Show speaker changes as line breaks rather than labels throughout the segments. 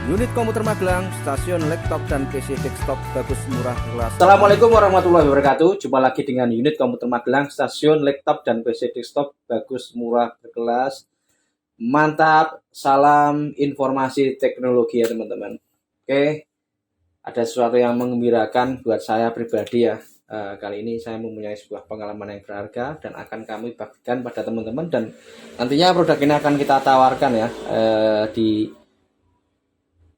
Unit komputer Magelang, stasiun laptop dan PC desktop bagus murah kelas.
Assalamualaikum warahmatullahi wabarakatuh. Jumpa lagi dengan unit komputer Magelang, stasiun laptop dan PC desktop bagus murah berkelas. Mantap, salam informasi teknologi ya teman-teman. Oke, ada sesuatu yang mengembirakan buat saya pribadi ya. Kali ini saya mempunyai sebuah pengalaman yang berharga dan akan kami bagikan pada teman-teman, dan nantinya produk ini akan kita tawarkan ya di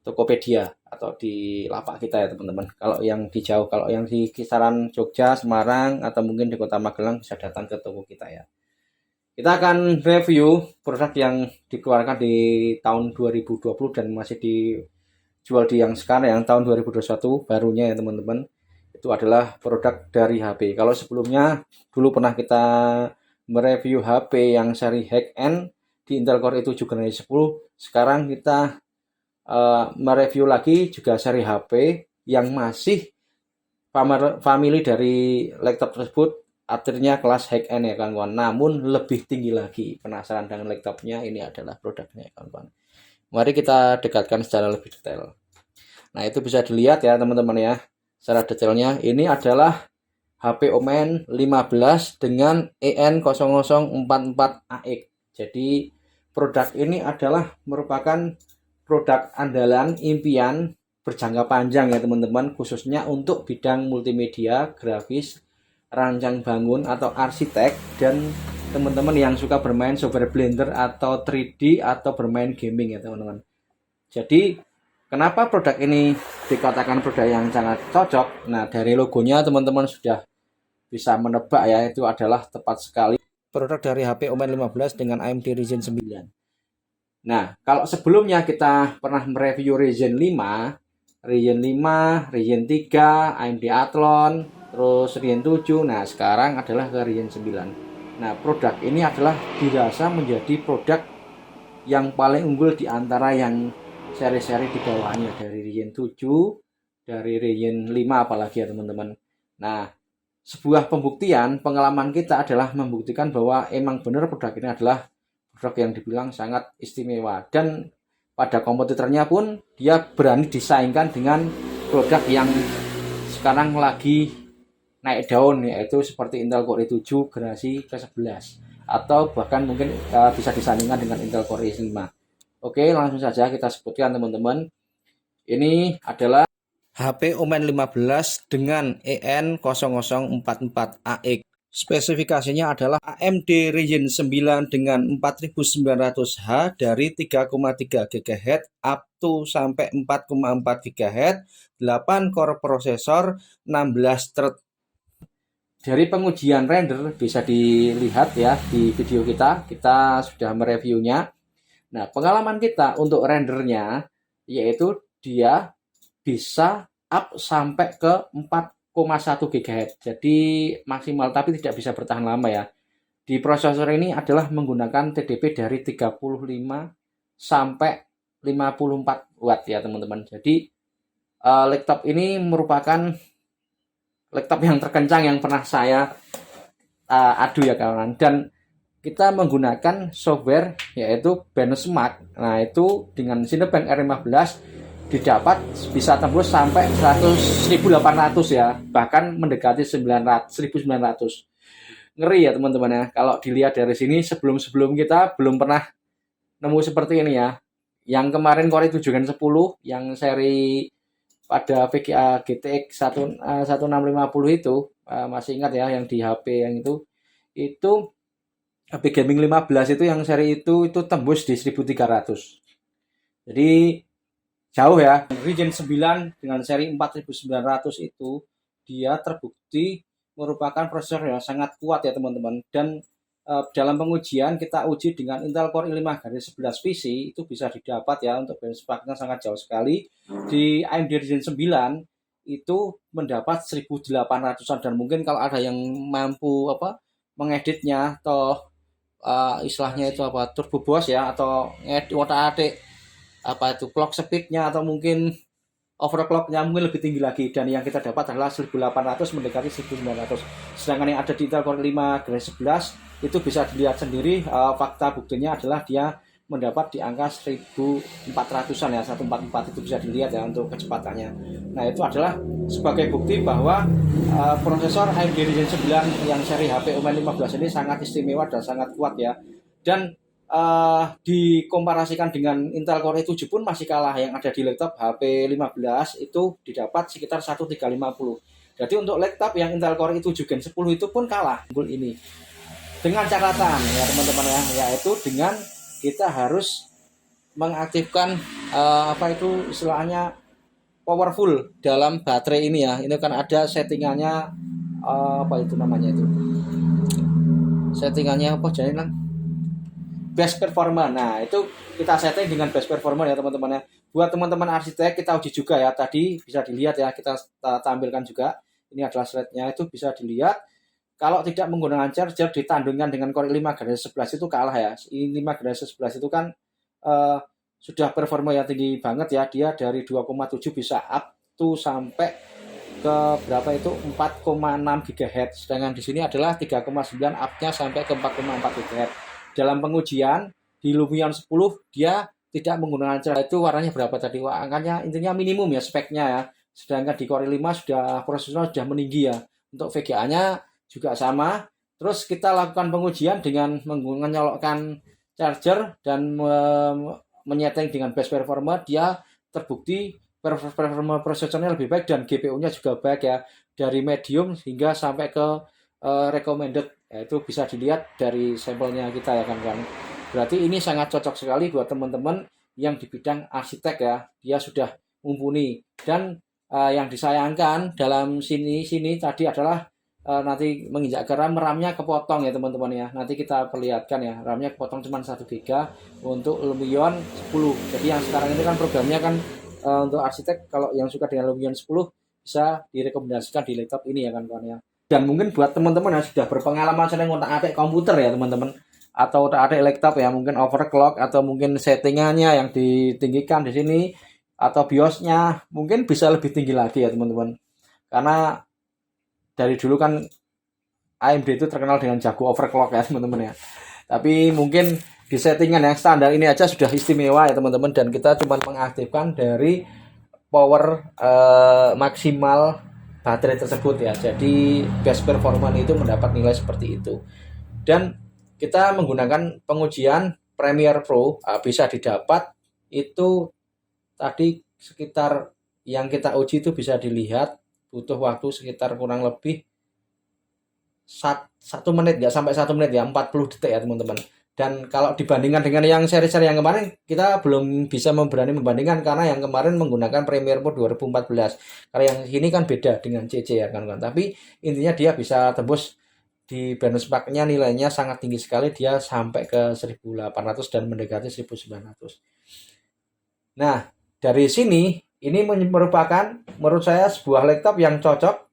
Tokopedia atau di lapak kita ya teman-teman. Kalau yang di jauh, kalau yang di kisaran Jogja, Semarang, atau mungkin di kota Magelang bisa datang ke toko kita ya. Kita akan review produk yang dikeluarkan di tahun 2020 dan masih dijual di yang sekarang yang tahun 2021 barunya ya teman-teman. Itu adalah produk dari HP. Kalau sebelumnya dulu pernah kita mereview HP yang seri high-end di Intel Core i7 generasi 10, sekarang kita mereview lagi juga seri HP yang masih family dari laptop tersebut, artinya kelas high-end ya kawan-kawan, namun lebih tinggi lagi. Penasaran dengan laptopnya? Ini adalah produknya ya kawan-kawan. Mari kita dekatkan secara lebih detail. Nah, itu bisa dilihat ya teman-teman ya, secara detailnya. Ini adalah HP Omen 15 dengan EN0044AX. Jadi produk ini adalah merupakan produk andalan impian berjangka panjang ya teman-teman, khususnya untuk bidang multimedia, grafis, rancang bangun atau arsitek, dan teman-teman yang suka bermain software Blender atau 3D atau bermain gaming ya teman-teman. Jadi kenapa produk ini dikatakan produk yang sangat cocok? Nah, dari logonya teman-teman sudah bisa menebak ya, itu adalah tepat sekali produk dari HP Omen 15 dengan AMD Ryzen 9. Nah, kalau sebelumnya kita pernah mereview Ryzen 5, Ryzen 3, AMD Athlon, terus Ryzen 7, nah sekarang adalah ke Ryzen 9. Nah, produk ini adalah dirasa menjadi produk yang paling unggul di antara yang seri-seri di bawahnya, dari Ryzen 7, dari Ryzen 5 apalagi ya teman-teman. Nah, sebuah pembuktian, pengalaman kita adalah membuktikan bahwa emang benar produk ini adalah produk yang dibilang sangat istimewa, dan pada kompetitornya pun dia berani disaingkan dengan produk yang sekarang lagi naik daun, yaitu seperti Intel Core i7 generasi ke-11 atau bahkan mungkin bisa disandingkan dengan Intel Core i5. Oke, langsung saja kita sebutkan teman-teman. Ini adalah HP Omen 15 dengan EN0044AX. Spesifikasinya adalah AMD Ryzen 9 dengan 4900H dari 3,3 GHz up to sampai 4,4 GHz, 8 core prosesor, 16 thread. Dari pengujian render bisa dilihat ya di video kita sudah mereviewnya. Nah, pengalaman kita untuk rendernya yaitu dia bisa up sampai ke 4,1 GHz, jadi maksimal, tapi tidak bisa bertahan lama ya. Di prosesor ini adalah menggunakan TDP dari 35 sampai 54 watt ya teman-teman. Jadi laptop ini merupakan laptop yang terkencang yang pernah saya adu ya kawan. Dan kita menggunakan software yaitu Benchmark. Nah, itu dengan Cinebench R15 didapat bisa tembus sampai 1800 ya, bahkan mendekati 1900. Ngeri ya teman-teman ya. Kalau dilihat dari sini, sebelum kita belum pernah nemu seperti ini ya. Yang kemarin Core i7 Gen 10 yang seri pada VGA GTX 1650 itu masih ingat ya, yang di HP yang itu HP Gaming 15 itu yang seri itu tembus di 1300. Jadi jauh ya. Ryzen 9 dengan seri 4900 itu dia terbukti merupakan prosesor yang sangat kuat ya teman-teman. Dan dalam pengujian kita uji dengan Intel Core i5 garis 11 PC, itu bisa didapat ya, untuk benchmarknya sangat jauh sekali. Di AMD Ryzen 9 itu mendapat 1800-an, dan mungkin kalau ada yang mampu mengeditnya atau istilahnya itu turbo BOS ya, atau ngedit otak-atik clock speednya atau mungkin overclocknya mungkin lebih tinggi lagi, dan yang kita dapat adalah 1800 mendekati 1900. Sedangkan yang ada di Intel Core 5 Gen 11 itu bisa dilihat sendiri, fakta buktinya adalah dia mendapat di angka 1400-an ya, 144 itu bisa dilihat ya untuk kecepatannya. Nah, itu adalah sebagai bukti bahwa prosesor AMD Ryzen 9 yang seri HP Omen 15 ini sangat istimewa dan sangat kuat ya. Dan dikomparasikan dengan Intel Core i7 pun masih kalah. Yang ada di laptop HP 15 itu didapat sekitar 1350. Jadi untuk laptop yang Intel Core i7 Gen 10 itu pun kalah unggul ini. Dengan catatan ya teman-teman ya, yaitu dengan kita harus mengaktifkan apa itu istilahnya powerful dalam baterai ini ya. Ini kan ada settingannya apa itu namanya itu? Settingannya apa jadi lang? Best performance. Nah, itu kita setting dengan best performance ya teman-teman ya. Buat teman-teman arsitek kita uji juga ya. Tadi bisa dilihat ya, kita tampilkan juga. Ini adalah slide-nya, itu bisa dilihat. Kalau tidak menggunakan charger ditandingkan dengan Core i5 generasi 11 itu kalah ya. i5 generasi 11 itu kan sudah performa yang tinggi banget ya. Dia dari 2,7 bisa up to sampai ke berapa itu 4,6 GHz. Sedangkan di sini adalah 3,9 up-nya sampai ke 4,4 GHz. Dalam pengujian di Lumion 10 dia tidak menggunakan charger. Itu warnanya berapa tadi? Angkanya intinya minimum ya speknya ya. Sedangkan di Core i5 sudah prosesornya sudah meninggi ya. Untuk VGA-nya juga sama. Terus kita lakukan pengujian dengan menyolokkan charger dan menyeting dengan best performance, dia terbukti performa prosesornya lebih baik dan GPU-nya juga baik ya, dari medium hingga sampai ke recommended. Ya, itu bisa dilihat dari sampelnya kita ya kan. Berarti ini sangat cocok sekali buat teman-teman yang di bidang arsitek ya, dia sudah mumpuni. Dan yang disayangkan dalam sini tadi adalah nanti menginjak ke RAM-nya kepotong ya teman-teman ya. Nanti kita perlihatkan ya, RAM-nya kepotong cuma 1 GB untuk Lumion 10. Jadi yang sekarang ini kan programnya kan untuk arsitek, kalau yang suka dengan Lumion 10 bisa direkomendasikan di laptop ini ya kan kawan ya. Dan mungkin buat teman-teman yang sudah berpengalaman sering ngotak-atik komputer ya teman-teman, atau otak-atik laptop ya, mungkin overclock atau mungkin settingannya yang ditinggikan di sini, atau BIOS-nya mungkin bisa lebih tinggi lagi ya teman-teman. Karena dari dulu kan AMD itu terkenal dengan jago overclock ya teman-teman ya. Tapi mungkin di settingan yang standar ini aja sudah istimewa ya teman-teman, dan kita cuma mengaktifkan dari power maksimal baterai tersebut ya. Jadi best performance itu mendapat nilai seperti itu. Dan kita menggunakan pengujian Premiere Pro bisa didapat itu tadi sekitar yang kita uji itu bisa dilihat butuh waktu sekitar kurang lebih 1 menit, nggak sampai 1 menit ya, 40 detik ya teman-teman. Dan kalau dibandingkan dengan yang seri-seri yang kemarin, kita belum bisa berani membandingkan karena yang kemarin menggunakan Premiere Pro 2014. Karena yang ini kan beda dengan CC ya kan. Tapi intinya dia bisa tembus di benchmark-nya, nilainya sangat tinggi sekali, dia sampai ke 1800 dan mendekati 1900. Nah, dari sini ini merupakan menurut saya sebuah laptop yang cocok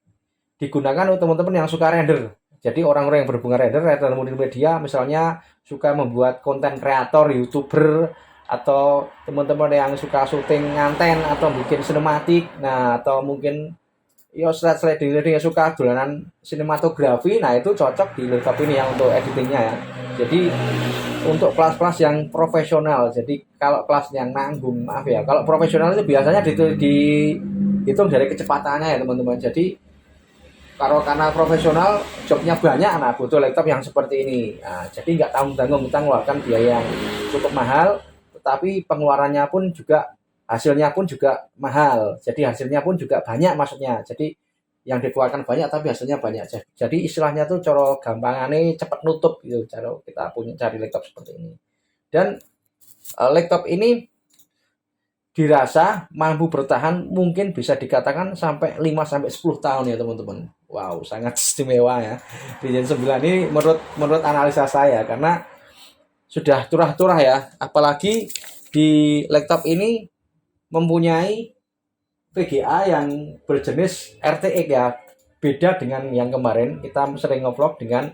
digunakan untuk teman-teman yang suka render. Jadi orang-orang yang berhubungan render multimedia, misalnya suka membuat konten kreator, YouTuber, atau teman-teman yang suka syuting nganten atau bikin sinematik, nah atau mungkin sliding yang suka dolanan sinematografi, nah itu cocok di laptop ini yang untuk editingnya ya. Jadi untuk kelas-kelas yang profesional, jadi kalau kelas yang nanggung, maaf ya, kalau profesional itu biasanya dihitung dari kecepatannya ya teman-teman. Jadi karena profesional jobnya banyak, nah butuh laptop yang seperti ini. Nah, jadi nggak tanggung-tanggung kita mengeluarkan biaya yang cukup mahal, tetapi pengeluarannya pun juga, hasilnya pun juga mahal. Jadi hasilnya pun juga banyak maksudnya. Jadi yang dikeluarkan banyak tapi hasilnya banyak. Jadi istilahnya tuh cara gampangannya cepat nutup gitu, cara kita punya cari laptop seperti ini. Dan laptop ini dirasa mampu bertahan mungkin bisa dikatakan sampai 5-10 tahun ya teman-teman. Wow, sangat istimewa ya. Ryzen 9 ini menurut analisa saya, karena sudah turah-turah ya. Apalagi di laptop ini mempunyai VGA yang berjenis RTX ya. Beda dengan yang kemarin, kita sering ngevlog dengan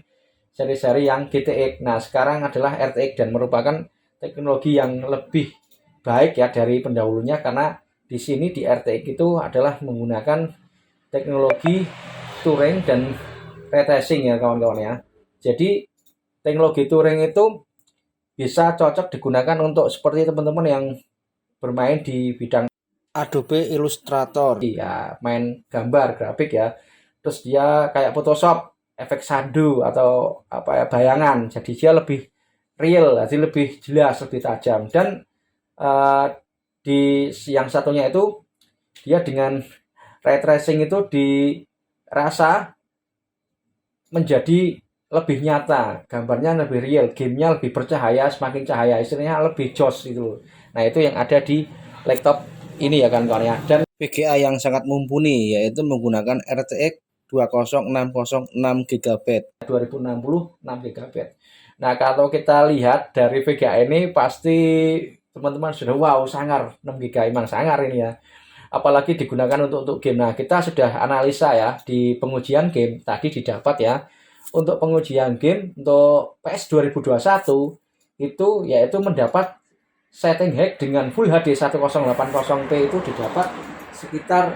seri-seri yang GTX. Nah, sekarang adalah RTX dan merupakan teknologi yang lebih baik ya dari pendahulunya, karena di sini di RTX itu adalah menggunakan teknologi Turing dan ray tracing ya kawan-kawan ya. Jadi teknologi Turing itu bisa cocok digunakan untuk seperti teman-teman yang bermain di bidang Adobe Illustrator, ya main gambar grafik ya. Terus dia kayak Photoshop, efek shadow atau apa ya bayangan. Jadi dia lebih real, jadi lebih jelas, lebih tajam. Dan eh, di yang satunya itu dia dengan ray tracing itu dirasa menjadi lebih nyata, gambarnya lebih real, gamenya lebih bercahaya, semakin cahaya istilahnya lebih jos gitu. Nah itu yang ada di laptop ini ya kan kawan ya. Dan VGA yang sangat mumpuni yaitu menggunakan RTX 20606 GB 2060 6 GB. Nah kalau kita lihat dari VGA ini pasti teman-teman sudah wow sangar 6 GB emang sangar ini ya. Apalagi digunakan untuk game. Nah kita sudah analisa ya di pengujian game tadi didapat ya. Untuk pengujian game untuk PS 2021 itu yaitu mendapat setting hack dengan Full HD 1080p itu didapat sekitar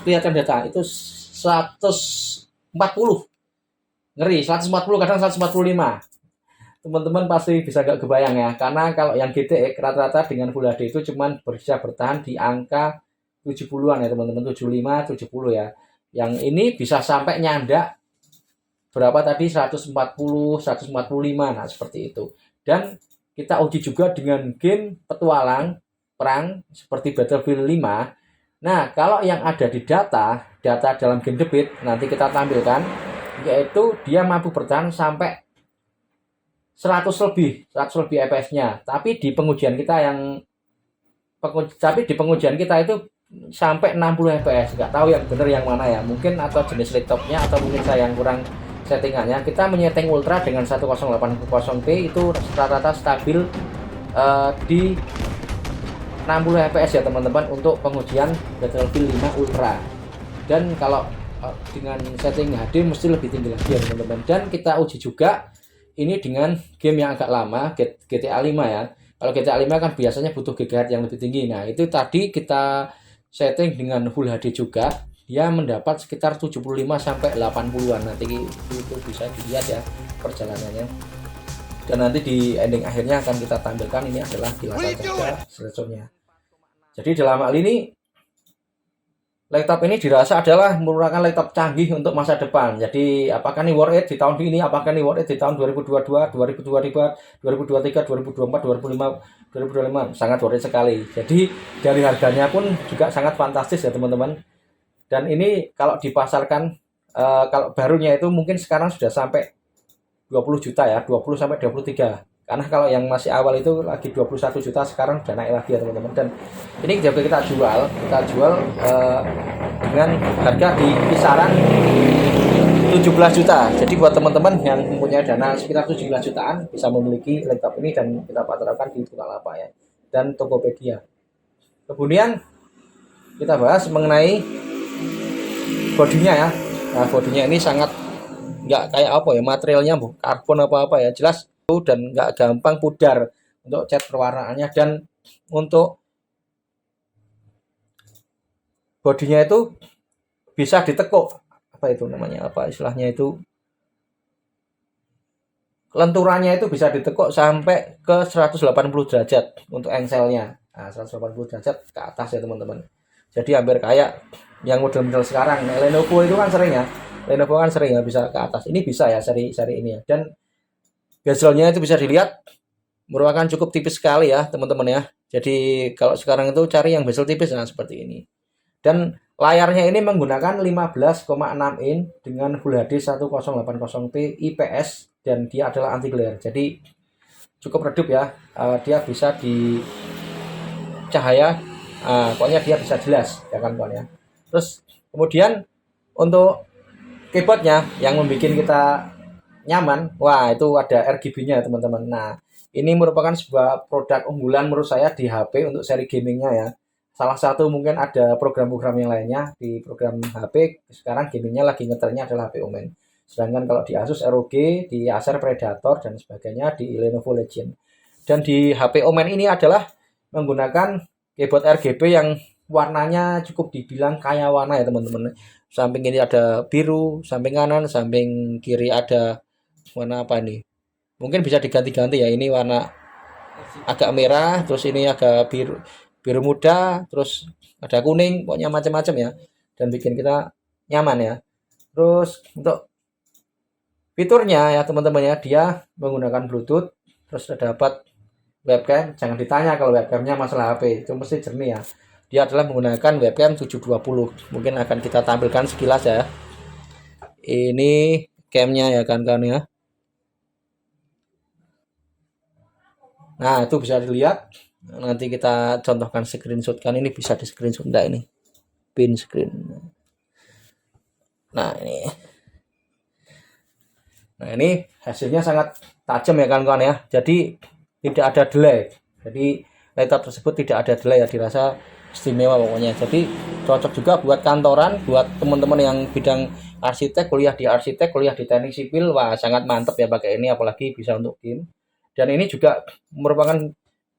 kelihatan data itu 140, ngeri 140 kadang 145. Teman-teman pasti bisa gak kebayang ya, karena kalau yang GTX rata-rata dengan Full HD itu cuman bisa bertahan di angka 70-an ya teman-teman, 75 70 ya. Yang ini bisa sampai nyandak berapa tadi 140 145, nah seperti itu. Dan kita uji juga dengan game petualang perang seperti Battlefield 5. Nah kalau yang ada di data dalam game The Beat nanti kita tampilkan, yaitu dia mampu bertahan sampai 100 lebih FPS-nya. Tapi di pengujian kita itu sampai 60 FPS. Nggak tahu yang benar yang mana ya. Mungkin atau jenis laptopnya atau mungkin saya yang kurang settingannya. Kita menyeting ultra dengan 1080p itu rata-rata stabil di 60 fps ya teman-teman untuk pengujian Battlefield 5 Ultra. Dan kalau dengan setting HD mesti lebih tinggi lagi ya teman-teman. Dan kita uji juga ini dengan game yang agak lama, GTA 5 ya. Kalau GTA 5 kan biasanya butuh gigahertz yang lebih tinggi. Nah itu tadi kita setting dengan Full HD juga, dia mendapat sekitar 75 sampai 80-an. Nanti itu bisa dilihat ya perjalanannya. Dan nanti di ending akhirnya akan kita tampilkan ini adalah kilasan kaca sensornya. Jadi dalam hal ini laptop ini dirasa adalah merupakan laptop canggih untuk masa depan. Jadi apakah ini worth it di tahun ini, apakah ini worth it di tahun 2022, 2023, 2024, 2025, sangat worth it sekali. Jadi dari harganya pun juga sangat fantastis ya teman-teman. Dan ini kalau dipasarkan kalau barunya itu mungkin sekarang sudah sampai 20 juta ya, 20 sampai 23. Karena kalau yang masih awal itu lagi 21 juta, sekarang udah naik lagi ya teman-teman. Dan ini juga kita jual dengan harga di kisaran 17 juta. Jadi buat teman-teman yang mempunyai dana sekitar 17 jutaan bisa memiliki laptop ini dan kita paterkan di Bukalapak ya dan Tokopedia. Kemudian kita bahas mengenai bodinya ya. Nah, bodinya ini sangat nggak kayak apa ya, materialnya karbon apa-apa ya, jelas dan nggak gampang pudar untuk cat perwarnaannya. Dan untuk bodinya itu bisa ditekuk, apa itu namanya, apa istilahnya itu, lenturannya itu bisa ditekuk sampai ke 180 derajat untuk engselnya. Nah, 180 derajat ke atas ya teman-teman. Jadi hampir kayak yang model-model sekarang. Nah, Lenovo itu kan sering ya. Lenovo kan sering ya bisa ke atas. Ini bisa ya seri ini ya. Dan bezelnya itu bisa dilihat merupakan cukup tipis sekali ya teman-teman ya. Jadi kalau sekarang itu cari yang bezel tipis nah seperti ini. Dan layarnya ini menggunakan 15,6 in dengan Full HD 1080p IPS dan dia adalah anti glare. Jadi cukup redup ya. Dia bisa di cahaya, pokoknya dia bisa jelas ya kan kawan ya. Terus kemudian untuk keyboardnya yang membuat kita nyaman, wah itu ada RGB-nya teman-teman. Nah ini merupakan sebuah produk unggulan menurut saya di HP untuk seri gamingnya ya. Salah satu mungkin ada program-program yang lainnya di program HP sekarang gamingnya lagi ngetrennya adalah HP Omen. Sedangkan kalau di Asus ROG, di Acer Predator dan sebagainya, di Lenovo Legion. Dan di HP Omen ini adalah menggunakan keyboard RGB yang warnanya cukup dibilang kaya warna ya teman-teman. Samping ini ada biru, samping kanan, samping kiri ada warna apa nih? Mungkin bisa diganti-ganti ya, ini warna agak merah, terus ini agak biru biru muda, terus ada kuning, pokoknya macam-macam ya, dan bikin kita nyaman ya. Terus untuk fiturnya ya teman-teman ya, dia menggunakan Bluetooth, terus dapat webcam. Jangan ditanya kalau webcamnya masalah HP, itu mesti jernih ya. Dia adalah menggunakan webcam 720. Mungkin akan kita tampilkan sekilas ya. Ini camnya ya kan ya. Nah, itu bisa dilihat. Nanti kita contohkan screenshot kan, ini bisa di screenshot enggak ini. Pin screen. Nah, ini. Nah, ini hasilnya sangat tajam ya kawan-kawan ya. Jadi tidak ada delay. Jadi laptop tersebut tidak ada delay ya, dirasa istimewa pokoknya. Jadi cocok juga buat kantoran, buat teman-teman yang bidang arsitek, kuliah di teknik sipil, wah sangat mantap ya pakai ini, apalagi bisa untuk game. Dan ini juga merupakan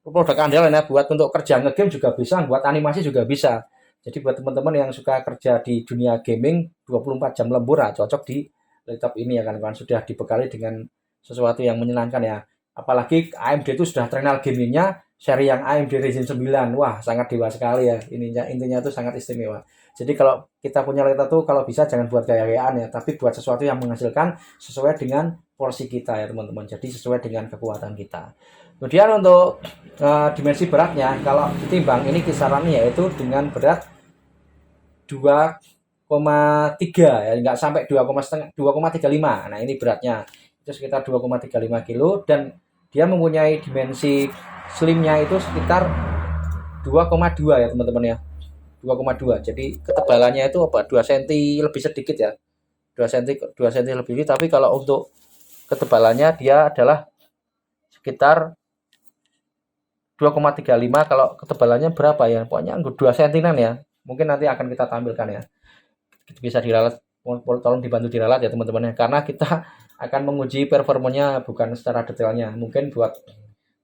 produk andalan ya, buat untuk kerja ngegame juga bisa, buat animasi juga bisa. Jadi buat teman-teman yang suka kerja di dunia gaming 24 jam lembur, cocok di laptop ini ya kan, sudah dibekali dengan sesuatu yang menyenangkan ya. Apalagi AMD itu sudah terkenal gamingnya, seri yang AMD Ryzen 9, wah sangat dewa sekali ya. Intinya itu sangat istimewa. Jadi kalau kita punya laptop tuh kalau bisa jangan buat gaya-gayaan ya, tapi buat sesuatu yang menghasilkan sesuai dengan porsi kita ya teman-teman. Jadi sesuai dengan kekuatan kita. Kemudian untuk dimensi beratnya, kalau ditimbang ini kisarannya yaitu dengan berat 2,3 ya, nggak sampai 2,35. Nah ini beratnya itu sekitar 2,35 kilo, dan dia mempunyai dimensi slimnya itu sekitar 2,2 ya teman-teman ya, 2,2. Jadi ketebalannya itu 2 cm lebih sedikit ya, 2 cm lebih sedikit. Tapi kalau untuk ketebalannya dia adalah sekitar 2,35. Kalau ketebalannya berapa ya, pokoknya 2 cm ya, mungkin nanti akan kita tampilkan ya. Bisa diralat, tolong dibantu diralat ya teman-teman ya, karena kita akan menguji performanya bukan secara detailnya. Mungkin buat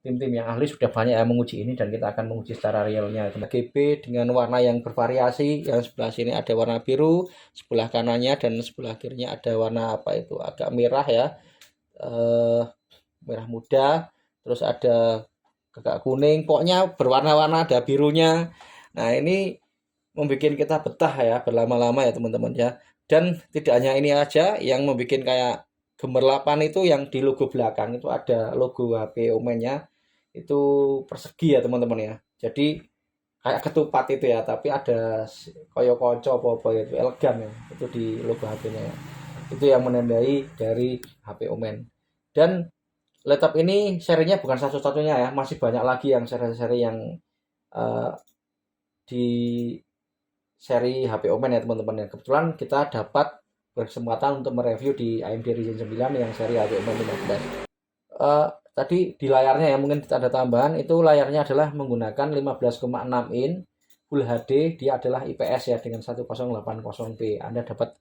tim-tim yang ahli sudah banyak yang menguji ini, dan kita akan menguji secara realnya. RGB dengan warna yang bervariasi, yang sebelah sini ada warna biru, sebelah kanannya dan sebelah kirinya ada warna apa itu, agak merah ya, merah muda, terus ada agak kuning, pokoknya berwarna-warna, ada birunya. Nah ini membuat kita betah ya berlama-lama ya teman-teman ya. Dan tidak hanya ini aja yang membuat kayak gemerlapan, itu yang di logo belakang itu ada logo HP Omen-nya, itu persegi ya teman-teman ya. Jadi kayak ketupat itu ya, tapi ada koyo koco apa-apa ya, itu elegan ya, itu di logo HP-nya ya. Itu yang menandai dari HP Omen. Dan laptop ini serinya bukan satu-satunya ya, masih banyak lagi yang seri-seri yang di seri HP Omen ya teman-teman ya. Kebetulan kita dapat berkesempatan untuk mereview di AMD Ryzen 9 yang seri HP Omen 15. Tadi di layarnya ya, mungkin kita ada tambahan, itu layarnya adalah menggunakan 15,6 in Full HD, dia adalah IPS ya dengan 1080p. Anda dapat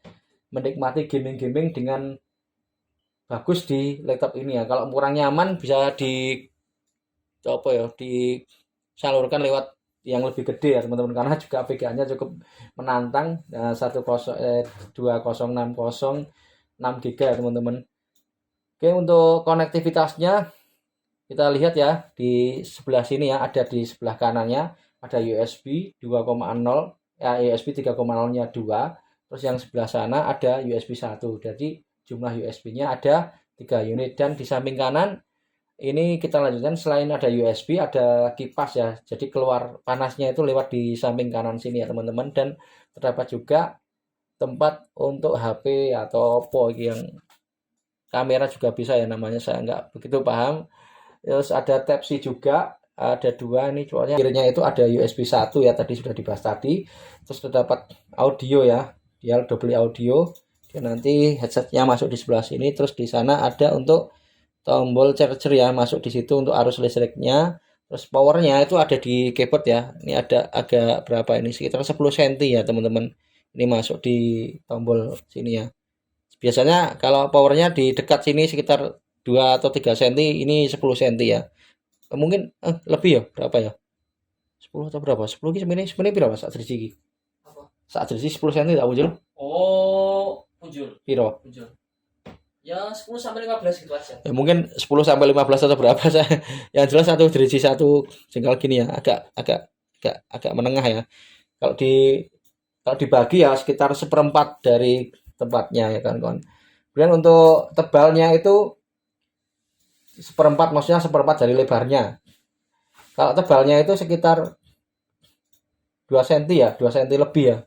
menikmati gaming-gaming dengan bagus di laptop ini ya. Kalau kurang nyaman bisa disalurkan lewat yang lebih gede ya teman-teman, karena juga VGA-nya cukup menantang, 2060 6 GB ya teman-teman. Oke, untuk konektivitasnya kita lihat ya, di sebelah sini ya, ada di sebelah kanannya ada USB 2,0 ya, USB 3,0-nya 2, terus yang sebelah sana ada USB 1. Jadi jumlah USB-nya ada 3 unit. Dan di samping kanan ini kita lanjutkan, selain ada USB ada kipas ya, jadi keluar panasnya itu lewat di samping kanan sini ya teman-teman. Dan terdapat juga tempat untuk HP atau Oppo yang kamera juga bisa ya, namanya saya nggak begitu paham. Terus ada Type-C juga, ada 2 ini, soalnya kirinya itu ada USB 1 ya, tadi sudah dibahas tadi. Terus terdapat audio ya, dia double audio, dan nanti headsetnya masuk di sebelah sini. Terus di sana ada untuk tombol charger ya, masuk di situ untuk arus listriknya. Terus powernya itu ada di keyboard ya, ini ada agak berapa ini, sekitar 10 cm ya teman-teman, ini masuk di tombol sini ya. Biasanya kalau powernya di dekat sini sekitar 2 atau 3 cm, ini 10 cm ya. Mungkin lebih ya, berapa ya? 10 atau berapa? 10 sebenarnya berapa saat jersey? Saat jersey 10 cm tak muncul?
Oh, muncul.
Piro?
Muncul. Ya 10 sampai 15 gitu aja.
Ya mungkin 10 sampai 15 atau berapa saya. Yang jelas satu driji satu jengkal gini ya, agak menengah ya. Kalau dibagi ya sekitar seperempat dari tempatnya ya kan kawan. Kemudian untuk tebalnya itu seperempat, maksudnya seperempat dari lebarnya. Kalau tebalnya itu sekitar 2 cm ya, 2 cm lebih ya.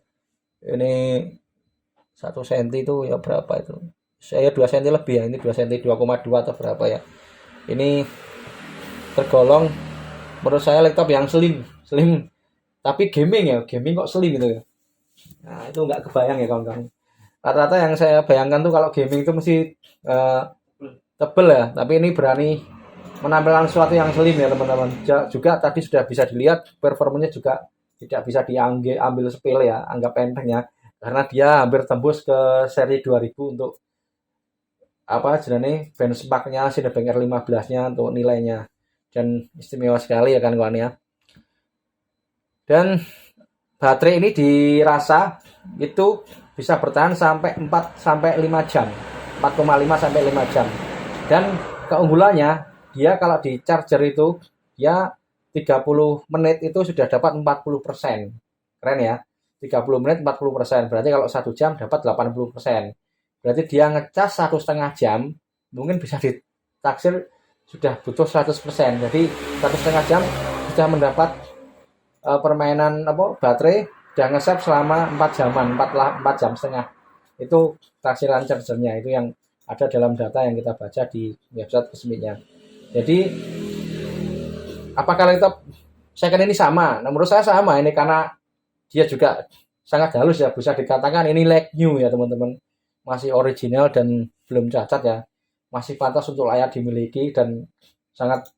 Ini 1 cm itu ya berapa itu? Saya 2 cm lebih ya, ini 2 cm 2,2 atau berapa ya. Ini tergolong menurut saya laptop yang slim tapi gaming kok slim gitu ya. Nah itu nggak kebayang ya kawan-kawan. Rata-rata yang saya bayangkan tuh kalau gaming itu mesti tebel ya, tapi ini berani menampilkan sesuatu yang slim ya teman-teman. Juga tadi sudah bisa dilihat performanya juga tidak bisa diambil sepele ya, anggap enteng ya, karena dia hampir tembus ke seri 2000 untuk apa jenenge benchmarknya Cinebench R15-nya untuk nilainya, dan istimewa sekali ya kan kawan ya. Dan baterai ini dirasa itu bisa bertahan sampai 4 sampai 5 jam. 4,5 sampai 5 jam. Dan keunggulannya dia kalau di charger itu ya 30 menit itu sudah dapat 40%. Keren ya. 30 menit 40%. Berarti kalau 1 jam dapat 80%. Berarti dia ngecas 1,5 jam mungkin bisa ditaksir sudah butuh 100%. Jadi 1,5 jam sudah mendapat permainan baterai udah nge-save selama 4 jaman, 4 jam setengah. Itu taksiran chargernya, itu yang ada dalam data yang kita baca di website resminya. Jadi apakah laptop second ini sama? Nah, menurut saya sama ini, karena dia juga sangat halus ya, bisa dikatakan ini like new ya teman-teman. Masih original dan belum cacat ya. Masih pantas untuk layak dimiliki, dan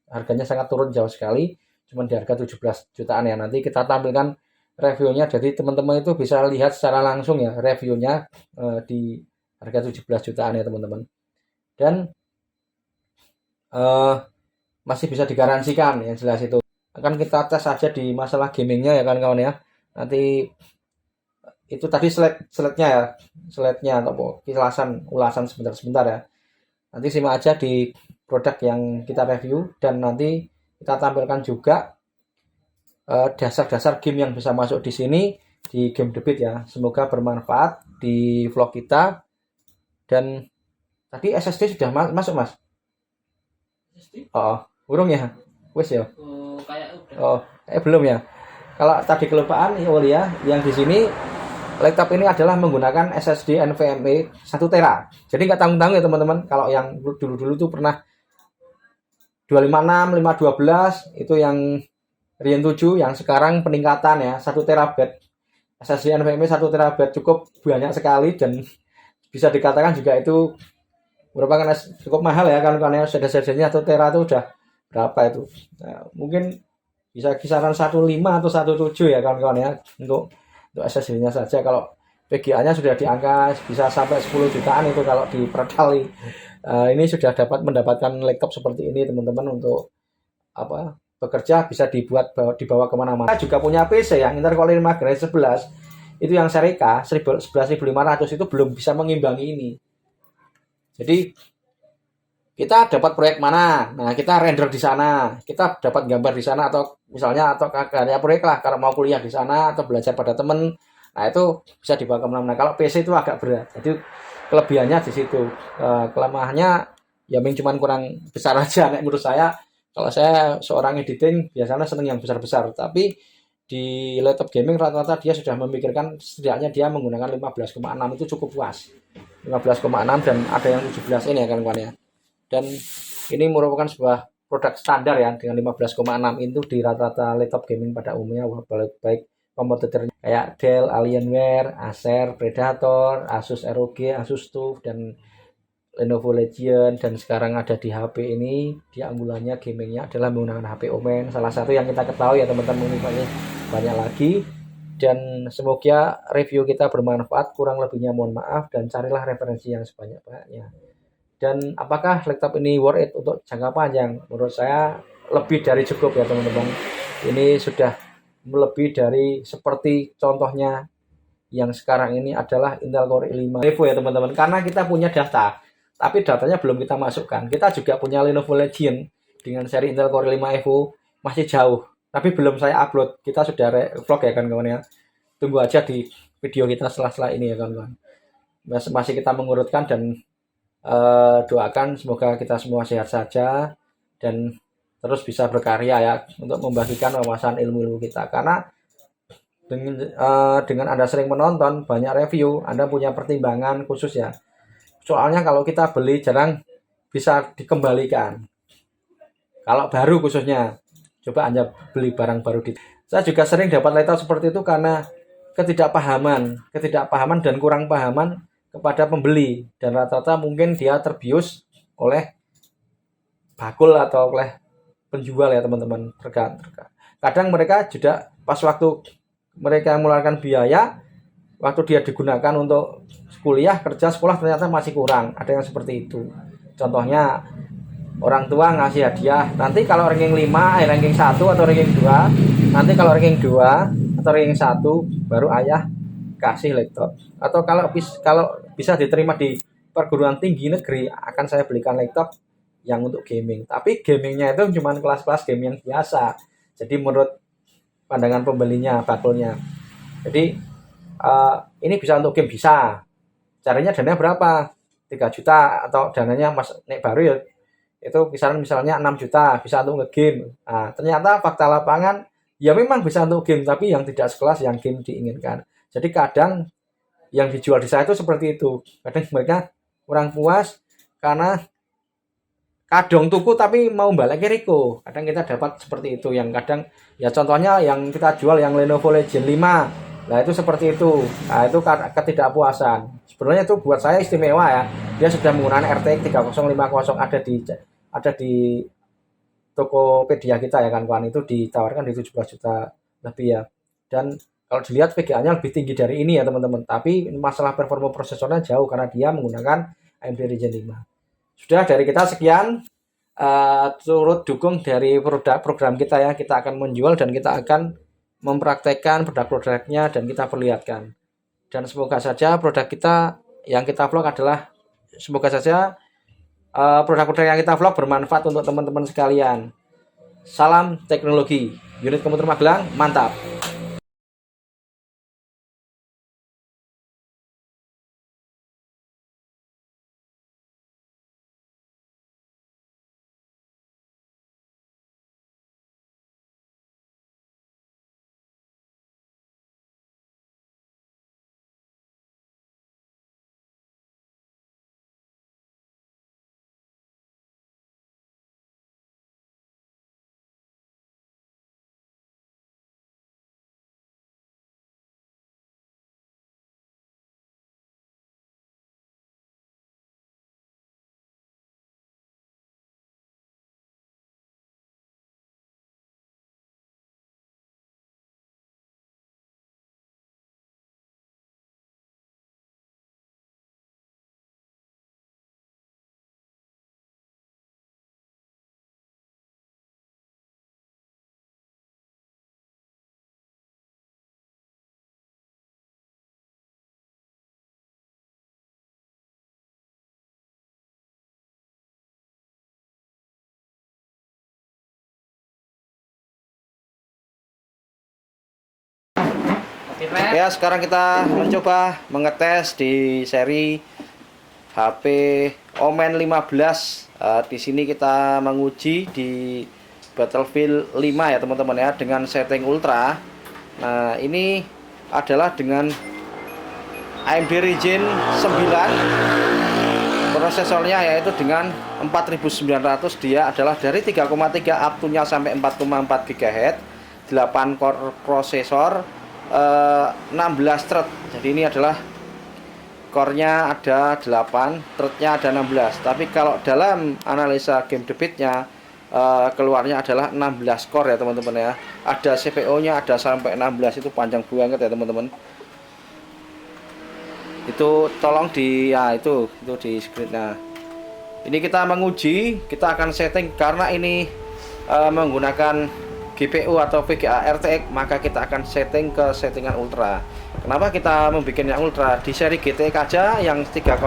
harganya sangat turun jauh sekali. Cuman di harga 17 jutaan ya. Nanti kita tampilkan reviewnya, jadi teman-teman itu bisa lihat secara langsung ya reviewnya di harga 17 jutaan ya teman-teman. Dan masih bisa digaransikan yang jelas itu. Akan kita tes saja di masalah gamingnya ya kan kawan ya. Nanti itu tadi slide-nya ya, slide-nya atau ulasan sebentar ya. Nanti simak aja di produk yang kita review, dan nanti kita tampilkan juga dasar-dasar game yang bisa masuk di sini di game debit ya. Semoga bermanfaat di vlog kita. Dan tadi SSD sudah masuk mas?
SSD?
Oh, urung ya? Wes ya?
Kayak udah.
Oh, belum ya. Kalau tadi kelupaan ya, yang di sini laptop ini adalah menggunakan SSD NVMe 1 tera. Jadi nggak tanggung-tanggung ya teman-teman. Kalau yang dulu-dulu tuh pernah 256, 512 itu yang Ryzen 7, yang sekarang peningkatan ya 1 terabyte. SSD NVMe 1 terabyte cukup banyak sekali, dan bisa dikatakan juga itu merupakan cukup mahal ya kan, karena SSD-nya 1 tera itu udah berapa itu? Nah, mungkin bisa kisaran 15 atau 17 ya kawan-kawan ya untuk SSD-nya saja. Kalau VGA-nya sudah di angka bisa sampai 10 jutaan itu kalau diperkali. Ini sudah dapat mendapatkan laptop seperti ini teman-teman, untuk bekerja bisa dibawa kemana-mana. Kita juga punya PC yang Intel Core i5 Grade 11 itu yang seri K 11.500 itu belum bisa mengimbangi ini. Jadi kita dapat proyek mana, nah kita render di sana, kita dapat gambar di sana, atau misalnya karya proyek lah, kalau mau kuliah di sana atau belajar pada temen, nah itu bisa dibawa kemana-mana. Kalau PC itu agak berat, jadi kelebihannya di situ. Kelemahannya ya cuman kurang besar aja menurut saya. Kalau saya seorang editing biasanya seneng yang besar-besar, tapi di laptop gaming rata-rata dia sudah memikirkan setidaknya dia menggunakan 15,6 itu cukup puas. 15,6 dan ada yang 17 ini ya kan kawan ya. Dan ini merupakan sebuah produk standar ya, dengan 15,6 itu di rata-rata laptop gaming pada umumnya, baik kompetitornya kayak Dell, Alienware, Acer, Predator, Asus ROG, Asus TUF, dan Lenovo Legion. Dan sekarang ada di HP ini, dia unggulannya gamingnya adalah menggunakan HP Omen, salah satu yang kita ketahui ya teman-teman, ini banyak lagi. Dan semoga review kita bermanfaat, kurang lebihnya mohon maaf, dan carilah referensi yang sebanyak-banyaknya. Dan apakah laptop ini worth it untuk jangka panjang? Menurut saya lebih dari cukup ya teman-teman. Ini sudah lebih dari seperti contohnya yang sekarang ini adalah Intel Core i5 Evo ya teman-teman. Karena kita punya data tapi datanya belum kita masukkan. Kita juga punya Lenovo Legion dengan seri Intel Core 5 Evo, masih jauh, tapi belum saya upload. Kita sudah vlog ya kawan-kawan ya. Tunggu aja di video kita setelah ini ya kawan-kawan. Masih kita mengurutkan dan doakan semoga kita semua sehat saja dan terus bisa berkarya ya untuk membagikan wawasan ilmu-ilmu kita. Karena dengan Anda sering menonton banyak review, Anda punya pertimbangan khusus ya. Soalnya kalau kita beli jarang bisa dikembalikan. Kalau baru khususnya, coba Anda beli barang baru di. Saya juga sering dapat laptop seperti itu karena ketidakpahaman dan kurang pahaman kepada pembeli, dan rata-rata mungkin dia terbius oleh bakul atau oleh penjual ya teman-teman. Kadang mereka juga pas waktu mereka mengeluarkan biaya, waktu dia digunakan untuk kuliah, kerja, sekolah ternyata masih kurang. Ada yang seperti itu. Contohnya orang tua ngasih hadiah, nanti kalau ranking 5, ranking 1 atau ranking 2, nanti kalau ranking 2 atau ranking 1 baru ayah kasih laptop. Atau kalau bisa diterima di perguruan tinggi negeri, akan saya belikan laptop yang untuk gaming. Tapi gamingnya itu cuma kelas-kelas game yang biasa. Jadi menurut pandangan pembelinya, bakulnya. Jadi ini bisa untuk game, bisa. Caranya dana berapa? 3 juta atau dananya mas nek baru ya itu kisaran misalnya 6 juta bisa untuk nge-game. Nah, ternyata fakta lapangan ya memang bisa untuk game, tapi yang tidak sekelas yang game diinginkan. Jadi kadang yang dijual di saya itu seperti itu. Kadang mereka kurang puas karena kadang tuku tapi mau balik Riko. Kadang kita dapat seperti itu. Yang kadang ya contohnya yang kita jual yang Lenovo Legion 5. Nah itu seperti itu. Nah itu ketidakpuasan. Sebenarnya itu buat saya istimewa ya. Dia sudah menggunakan RTX 3050 ada di Tokopedia kita ya kan kawan. Itu ditawarkan di 17 juta lebih ya. Dan kalau dilihat VGA-nya lebih tinggi dari ini ya teman-teman. Tapi masalah performa prosesornya jauh karena dia menggunakan AMD Ryzen 5. Sudah dari kita sekian, turut dukung dari program kita ya. Kita akan menjual dan kita akan mempraktekkan produk-produknya dan kita perlihatkan. Dan semoga saja produk kita yang kita vlog adalah, semoga saja produk-produk yang kita vlog bermanfaat untuk teman-teman sekalian. Salam teknologi, unit komputer Magelang, mantap. Ya, sekarang kita mencoba mengetes di seri HP Omen 15. Di sini kita menguji di Battlefield 5 ya teman-teman ya, dengan setting ultra. Nah, ini adalah dengan AMD Ryzen 9. Prosesornya yaitu dengan 4900, dia adalah dari 3,3 up to-nya sampai 4,4 GHz, 8 core prosesor, 16 thread. Jadi ini adalah core-nya ada 8, thread-nya ada 16. Tapi kalau dalam analisa game debitnya keluarnya adalah 16 core ya teman-teman ya. Ada CPU-nya ada sampai 16, itu panjang banget ya teman-teman. Itu tolong di ya itu di screen. Nah, ini kita menguji, kita akan setting karena ini menggunakan GPU atau VGA RTX, maka kita akan setting ke settingan ultra. Kenapa kita membuat yang ultra? Di seri GTX aja yang 30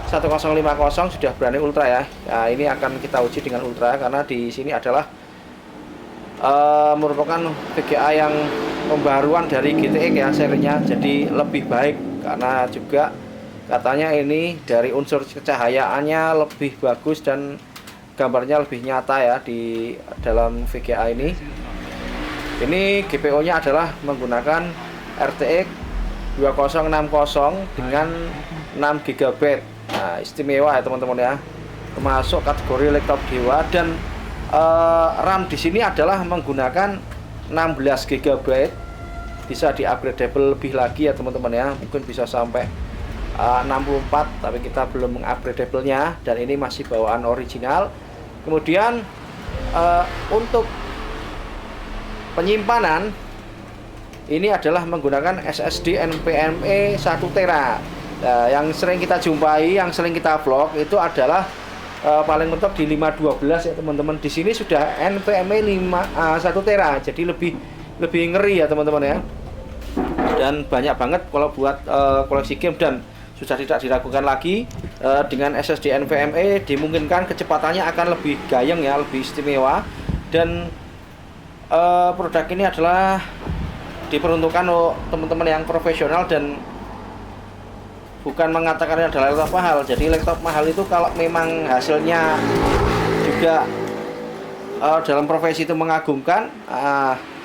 1050 sudah berani ultra ya. Nah, ini akan kita uji dengan ultra karena di sini adalah merupakan VGA yang pembaruan dari GTX ya serinya, jadi lebih baik karena juga katanya ini dari unsur kecahayaannya lebih bagus dan gambarnya lebih nyata ya di dalam VGA ini. Ini GPU nya adalah menggunakan RTX 2060 dengan 6 GB. Nah, istimewa ya teman-teman ya, termasuk kategori laptop dewa. Dan RAM di sini adalah menggunakan 16 GB, bisa di upgradable lebih lagi ya teman-teman ya, mungkin bisa sampai 64, tapi kita belum mengupgradable-nya, dan ini masih bawaan original. Kemudian untuk penyimpanan ini adalah menggunakan SSD NVMe 1 Tera. Nah, yang sering kita jumpai, yang sering kita vlog itu adalah paling mentok di 512 ya teman-teman. Di sini sudah NVMe 1 Tera, jadi lebih ngeri ya teman-teman ya. Dan banyak banget kalau buat koleksi game, dan sudah tidak diragukan lagi dengan SSD NVMe dimungkinkan kecepatannya akan lebih gayeng ya, lebih istimewa. Dan produk ini adalah diperuntukkan untuk teman-teman yang profesional dan bukan mengatakan ini adalah laptop mahal. Jadi laptop mahal itu kalau memang hasilnya juga dalam profesi itu mengagumkan,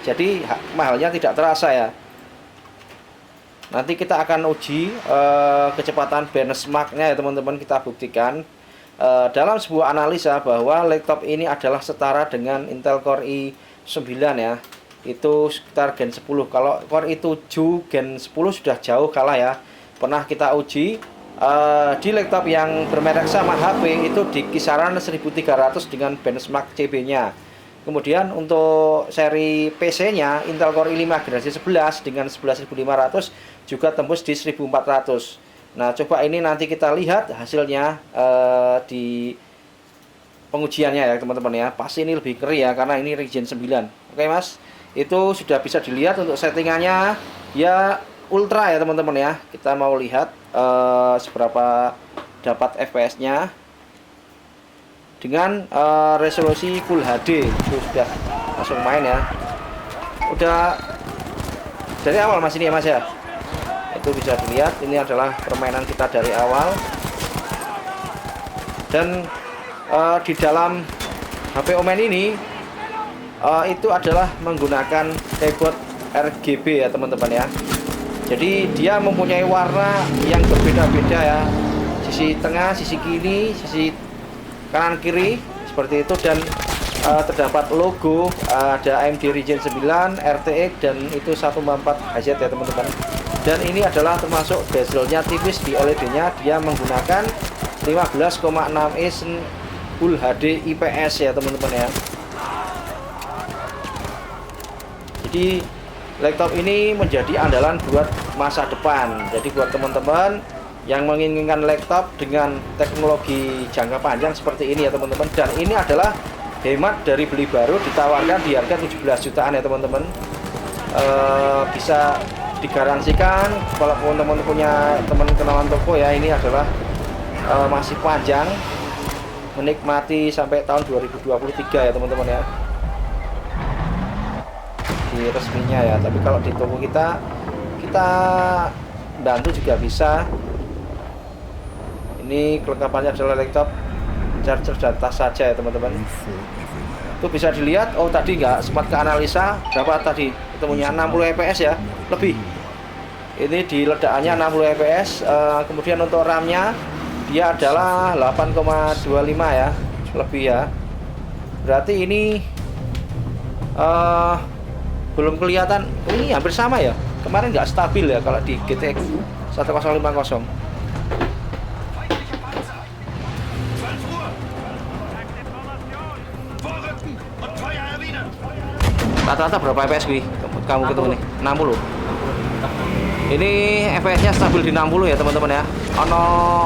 jadi mahalnya tidak terasa ya. Nanti kita akan uji kecepatan benchmarknya ya teman-teman, kita buktikan dalam sebuah analisa bahwa laptop ini adalah setara dengan Intel Core i9 ya, itu sekitar Gen 10. Kalau Core i7 Gen 10 sudah jauh kalah ya. Pernah kita uji di laptop yang bermerek sama HP itu di kisaran 1300 dengan benchmark CB-nya. Kemudian untuk seri PC-nya Intel Core i5 generasi 11 dengan 11500 juga tembus di 1400. Nah, coba ini nanti kita lihat hasilnya di pengujiannya ya teman-teman ya. Pasti ini lebih keren ya karena ini Ryzen 9. Oke Mas, itu sudah bisa dilihat untuk settingannya ya ultra ya teman-teman ya. Kita mau lihat seberapa dapat FPS-nya dengan resolusi Full HD. Itu sudah langsung main ya. Udah dari awal Mas ini ya Mas ya. Itu bisa dilihat ini adalah permainan kita dari awal. Dan di dalam HP Omen ini itu adalah menggunakan keyboard RGB ya teman-teman ya. Jadi dia mempunyai warna yang berbeda-beda ya, sisi tengah, sisi kiri, sisi kanan kiri seperti itu. Dan terdapat logo ada AMD Ryzen 9 RTX dan itu 144Hz ya teman-teman. Dan ini adalah termasuk bezelnya tipis di OLED-nya, dia menggunakan 15,6 inch Full HD IPS ya teman-teman ya. Jadi laptop ini menjadi andalan buat masa depan. Jadi buat teman-teman yang menginginkan laptop dengan teknologi jangka panjang seperti ini ya teman-teman. Dan ini adalah hemat dari beli baru, ditawarkan di harga 17 jutaan ya teman-teman. Bisa digaransikan kalau teman-teman punya teman kenalan toko ya, ini adalah masih panjang, menikmati sampai tahun 2023 ya teman-teman ya, di resminya ya. Tapi kalau di toko kita bantu juga bisa. Ini kelengkapannya adalah laptop, charger dan tas saja ya teman-teman. Itu bisa dilihat. Oh tadi nggak sempat ke analisa berapa tadi ketemunya, 60 fps ya lebih. Ini di ledakannya 60 fps. Kemudian untuk RAM-nya dia adalah 8,25 ya lebih ya. Berarti ini belum kelihatan. Ini hampir sama ya. Kemarin nggak stabil ya kalau di GTX 1050. Rata-rata berapa fps kamu ketemu nih? 60. Ini FPS-nya stabil di 60 ya teman-teman ya. Ono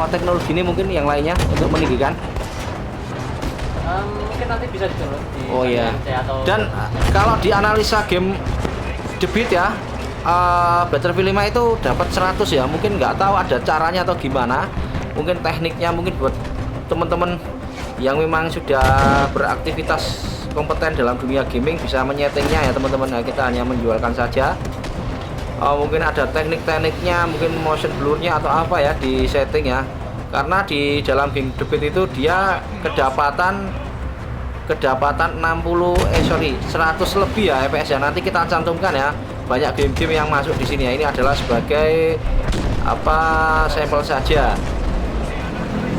teknologi ini mungkin yang lainnya untuk meninggikan.
Mungkin nanti bisa dicoba di
Oh iya.
atau...
Dan kalau di analisa game debit ya, Battlefield 5 itu dapat 100 ya. Mungkin nggak tahu ada caranya atau gimana. mungkin tekniknya mungkin buat teman-teman yang memang sudah beraktivitas kompeten dalam dunia gaming bisa menyetingnya ya teman-teman. Nah, kita hanya menjualkan saja. Mungkin ada teknik-tekniknya, mungkin motion blurnya atau apa ya di setting ya. Karena di dalam game The Beat itu dia kedapatan 100 lebih ya FPS ya. Nanti kita cantumkan ya. Banyak game-game yang masuk di sini ya. Ini adalah sebagai sampel saja.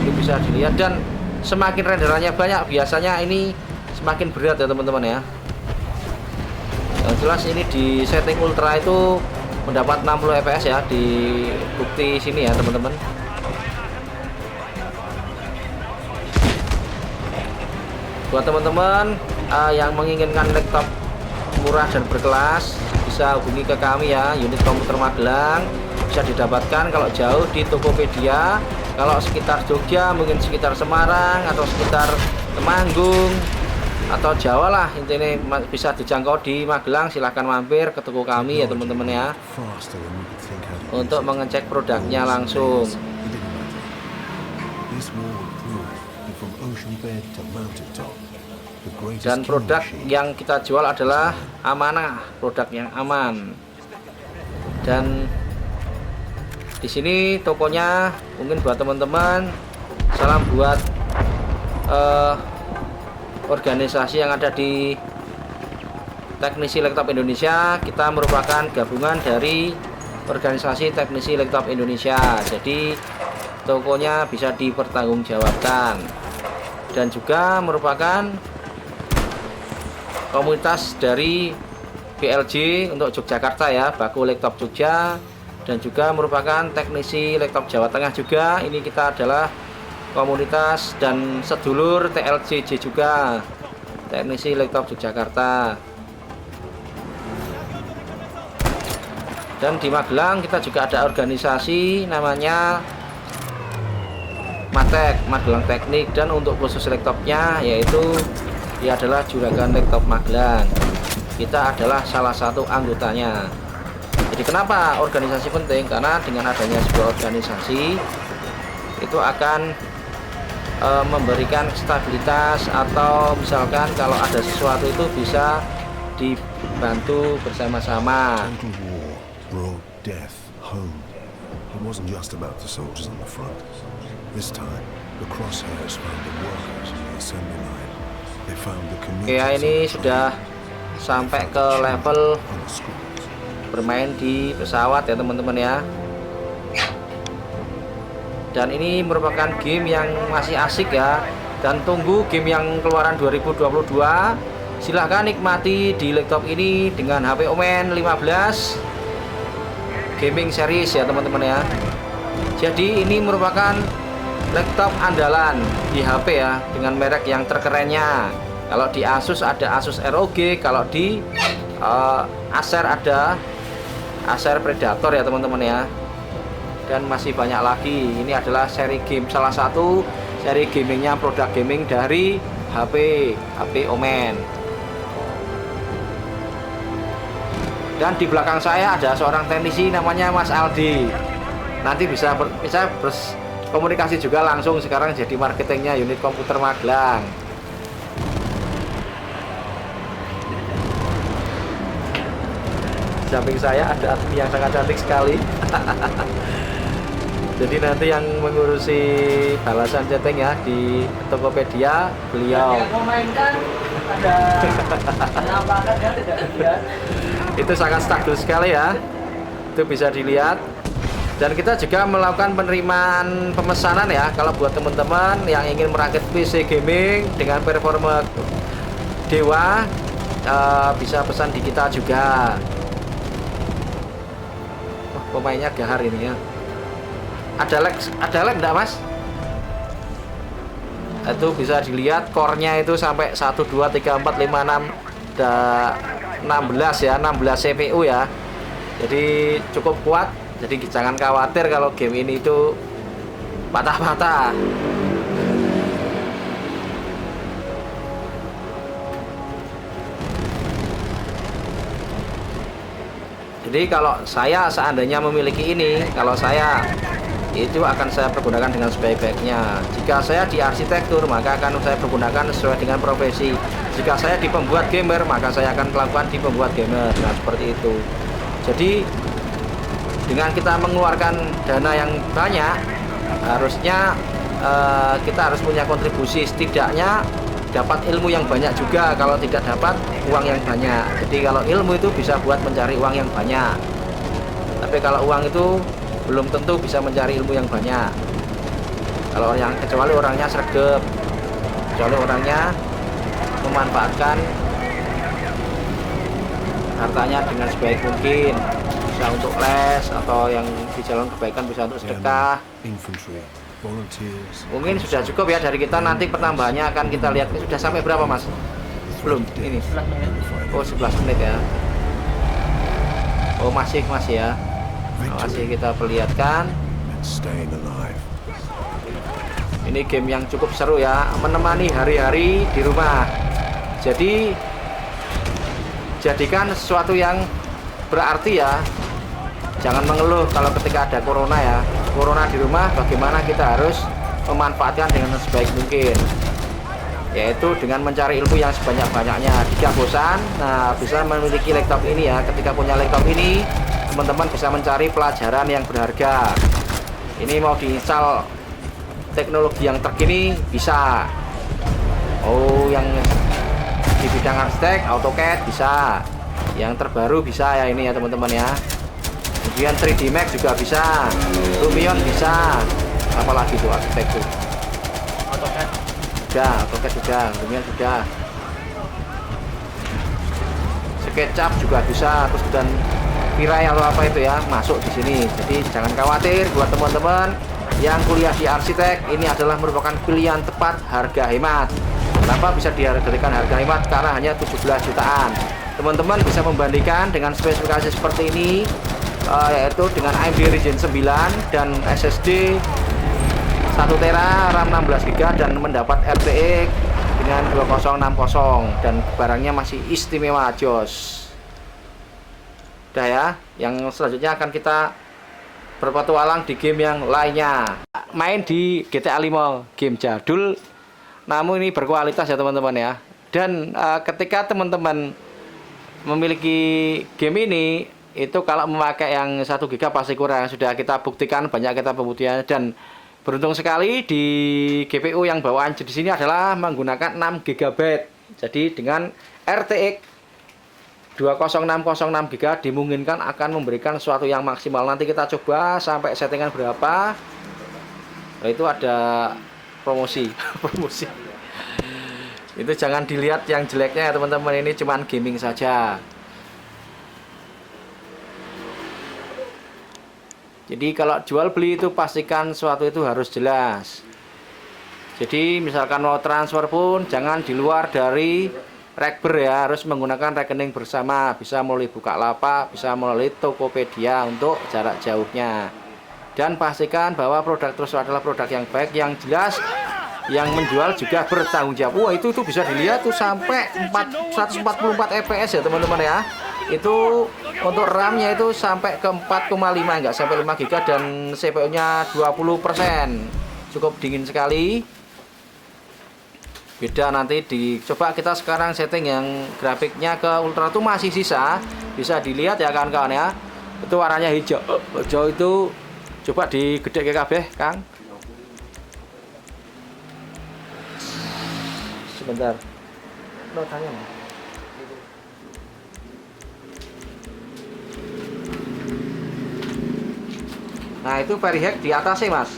Ini bisa dilihat, dan semakin renderannya banyak biasanya ini semakin berat ya teman-teman ya. Yang jelas ini di setting ultra itu mendapat 60 fps ya di bukti sini ya teman-teman. Buat teman-teman yang menginginkan laptop murah dan berkelas bisa hubungi ke kami ya, Unit Komputer Magelang. Bisa didapatkan kalau jauh di Tokopedia, kalau sekitar Jogja mungkin sekitar Semarang atau sekitar Temanggung atau Jawa lah, intinya bisa dijangkau di Magelang. Silahkan mampir ke toko kami ya teman-teman ya, untuk mengecek produknya langsung. Dan produk yang kita jual adalah amanah, produk yang aman. Dan di sini tokonya mungkin buat teman-teman, salam buat organisasi yang ada di Teknisi Laptop Indonesia. Kita merupakan gabungan dari organisasi Teknisi Laptop Indonesia. Jadi tokonya bisa dipertanggungjawabkan, dan juga merupakan komunitas dari BLJ untuk Yogyakarta ya, Baku Laptop Jogja, dan juga merupakan Teknisi Laptop Jawa Tengah juga. Ini kita adalah komunitas dan sedulur TLJJ juga, Teknisi Laptop Yogyakarta. Dan di Magelang kita juga ada organisasi namanya Matek, Magelang Teknik, dan untuk khusus laptopnya yaitu dia adalah Juragan Laptop Magelang. Kita adalah salah satu anggotanya. Jadi kenapa organisasi penting? Karena dengan adanya sebuah organisasi itu akan memberikan stabilitas, atau misalkan kalau ada sesuatu itu bisa dibantu bersama-sama. Oke ya, ini sudah sampai ke level bermain di pesawat ya teman-teman ya. Dan ini merupakan game yang masih asik ya, dan tunggu game yang keluaran 2022. Silahkan nikmati di laptop ini dengan HP Omen 15 gaming series ya teman-teman ya. Jadi ini merupakan laptop andalan di HP ya, dengan merek yang terkerennya. Kalau di Asus ada Asus ROG, kalau di Acer ada Acer Predator ya teman-teman ya. Dan masih banyak lagi. Ini adalah seri game, salah satu seri gamingnya, produk gaming dari HP Omen. Dan di belakang saya ada seorang teknisi namanya Mas Aldi. Nanti bisa berkomunikasi juga langsung, sekarang jadi marketingnya Unit Komputer Magelang. Di samping saya ada admin yang sangat cantik sekali. Jadi nanti yang mengurusi balasan chatting ya di Tokopedia beliau.
Yang memainkan ada penampakan ya, tidak dilihat.
Itu sangat stabil sekali ya, itu bisa dilihat. Dan kita juga melakukan penerimaan pemesanan ya, kalau buat teman-teman yang ingin merakit PC gaming dengan performa dewa, bisa pesan di kita juga. Wah, pemainnya gahar ini ya. Ada lag enggak mas? Itu bisa dilihat core-nya itu sampai 1 2 3 4 5 6 ada 16 ya, 16 CPU ya. Jadi cukup kuat. Jadi jangan khawatir kalau game ini itu patah-patah. Jadi kalau saya seandainya memiliki ini, kalau saya itu akan saya pergunakan dengan sebaik-baiknya. Jika saya di arsitektur, maka akan saya pergunakan sesuai dengan profesi. Jika saya di pembuat gamer, maka saya akan melakukan di pembuat gamer. Nah, seperti itu. Jadi dengan kita mengeluarkan dana yang banyak, harusnya kita harus punya kontribusi, setidaknya dapat ilmu yang banyak juga. Kalau tidak dapat uang yang banyak, jadi kalau ilmu itu bisa buat mencari uang yang banyak, tapi kalau uang itu belum tentu bisa mencari ilmu yang banyak. Kalau kecuali orangnya sregep, kecuali orangnya memanfaatkan hartanya dengan sebaik mungkin, bisa untuk les atau yang di jalan kebaikan bisa untuk sedekah. Mungkin sudah cukup ya dari kita. Nanti pertambahannya akan kita lihat. Sudah sampai berapa mas? Belum ini. Oh 11 menit ya. Oh masih ya. Masih kita perlihatkan. Ini game yang cukup seru ya, menemani hari-hari di rumah. Jadi jadikan sesuatu yang berarti ya. Jangan mengeluh kalau ketika ada corona ya. Corona di rumah, bagaimana kita harus memanfaatkan dengan sebaik mungkin, yaitu dengan mencari ilmu yang sebanyak-banyaknya. Jika bosan, nah bisa memiliki laptop ini ya. Ketika punya laptop ini, teman-teman bisa mencari pelajaran yang berharga. Ini mau diinstal teknologi yang terkini bisa. Oh, yang di bidang arsitek, AutoCAD bisa. Yang terbaru bisa ya ini ya teman-teman ya. Kemudian 3D Max juga bisa, Lumion bisa. Apalagi tuh arsitek tuh?
AutoCAD.
AutoCAD sudah, Lumion sudah. SketchUp juga bisa, terus dan Mirai atau apa itu ya masuk di sini. Jadi jangan khawatir buat teman-teman yang kuliah di arsitek, ini adalah merupakan pilihan tepat, harga hemat. Kenapa bisa dihargakan harga hemat? Karena hanya 17 jutaan. Teman-teman bisa membandingkan dengan spesifikasi seperti ini, yaitu dengan AMD Ryzen 9 dan SSD 1 tera, RAM 16 GB dan mendapat RTX dengan 2060 dan barangnya masih istimewa jos. Udah ya, yang selanjutnya akan kita berpetualang di game yang lainnya. Main di GTA 5, game jadul namun ini berkualitas ya teman-teman ya. Dan ketika teman-teman memiliki game ini, itu kalau memakai yang 1 GB pasti kurang. Sudah kita buktikan, banyak kita pembuktian, dan beruntung sekali di GPU yang bawaan di sini adalah menggunakan 6 GB. Jadi dengan RTX 20606 GB dimungkinkan akan memberikan sesuatu yang maksimal. Nanti kita coba sampai settingan berapa. Nah, itu ada promosi. Promosi. Itu jangan dilihat yang jeleknya ya teman-teman, ini cuman gaming saja. Jadi kalau jual beli itu pastikan sesuatu itu harus jelas. Jadi misalkan mau transfer pun jangan di luar dari Rekber ya, harus menggunakan rekening bersama, bisa melalui Bukalapak, bisa melalui Tokopedia untuk jarak jauhnya. Dan pastikan bahwa produk tersebut adalah produk yang baik, yang jelas, yang menjual juga bertanggung jawab. Wah, itu bisa dilihat tuh sampai 144 fps ya teman-teman ya. Itu untuk RAM-nya itu sampai ke 4,5, enggak sampai 5 GB, dan CPU-nya 20%. Cukup dingin sekali. Beda nanti dicoba kita sekarang setting yang grafiknya ke ultra itu masih sisa, bisa dilihat ya kawan-kawan ya. Itu warnanya hijau. Hijau itu coba digede ke kabeh, Kang. Sebentar. Notanya. Nah, itu varihack di atasnya, Mas.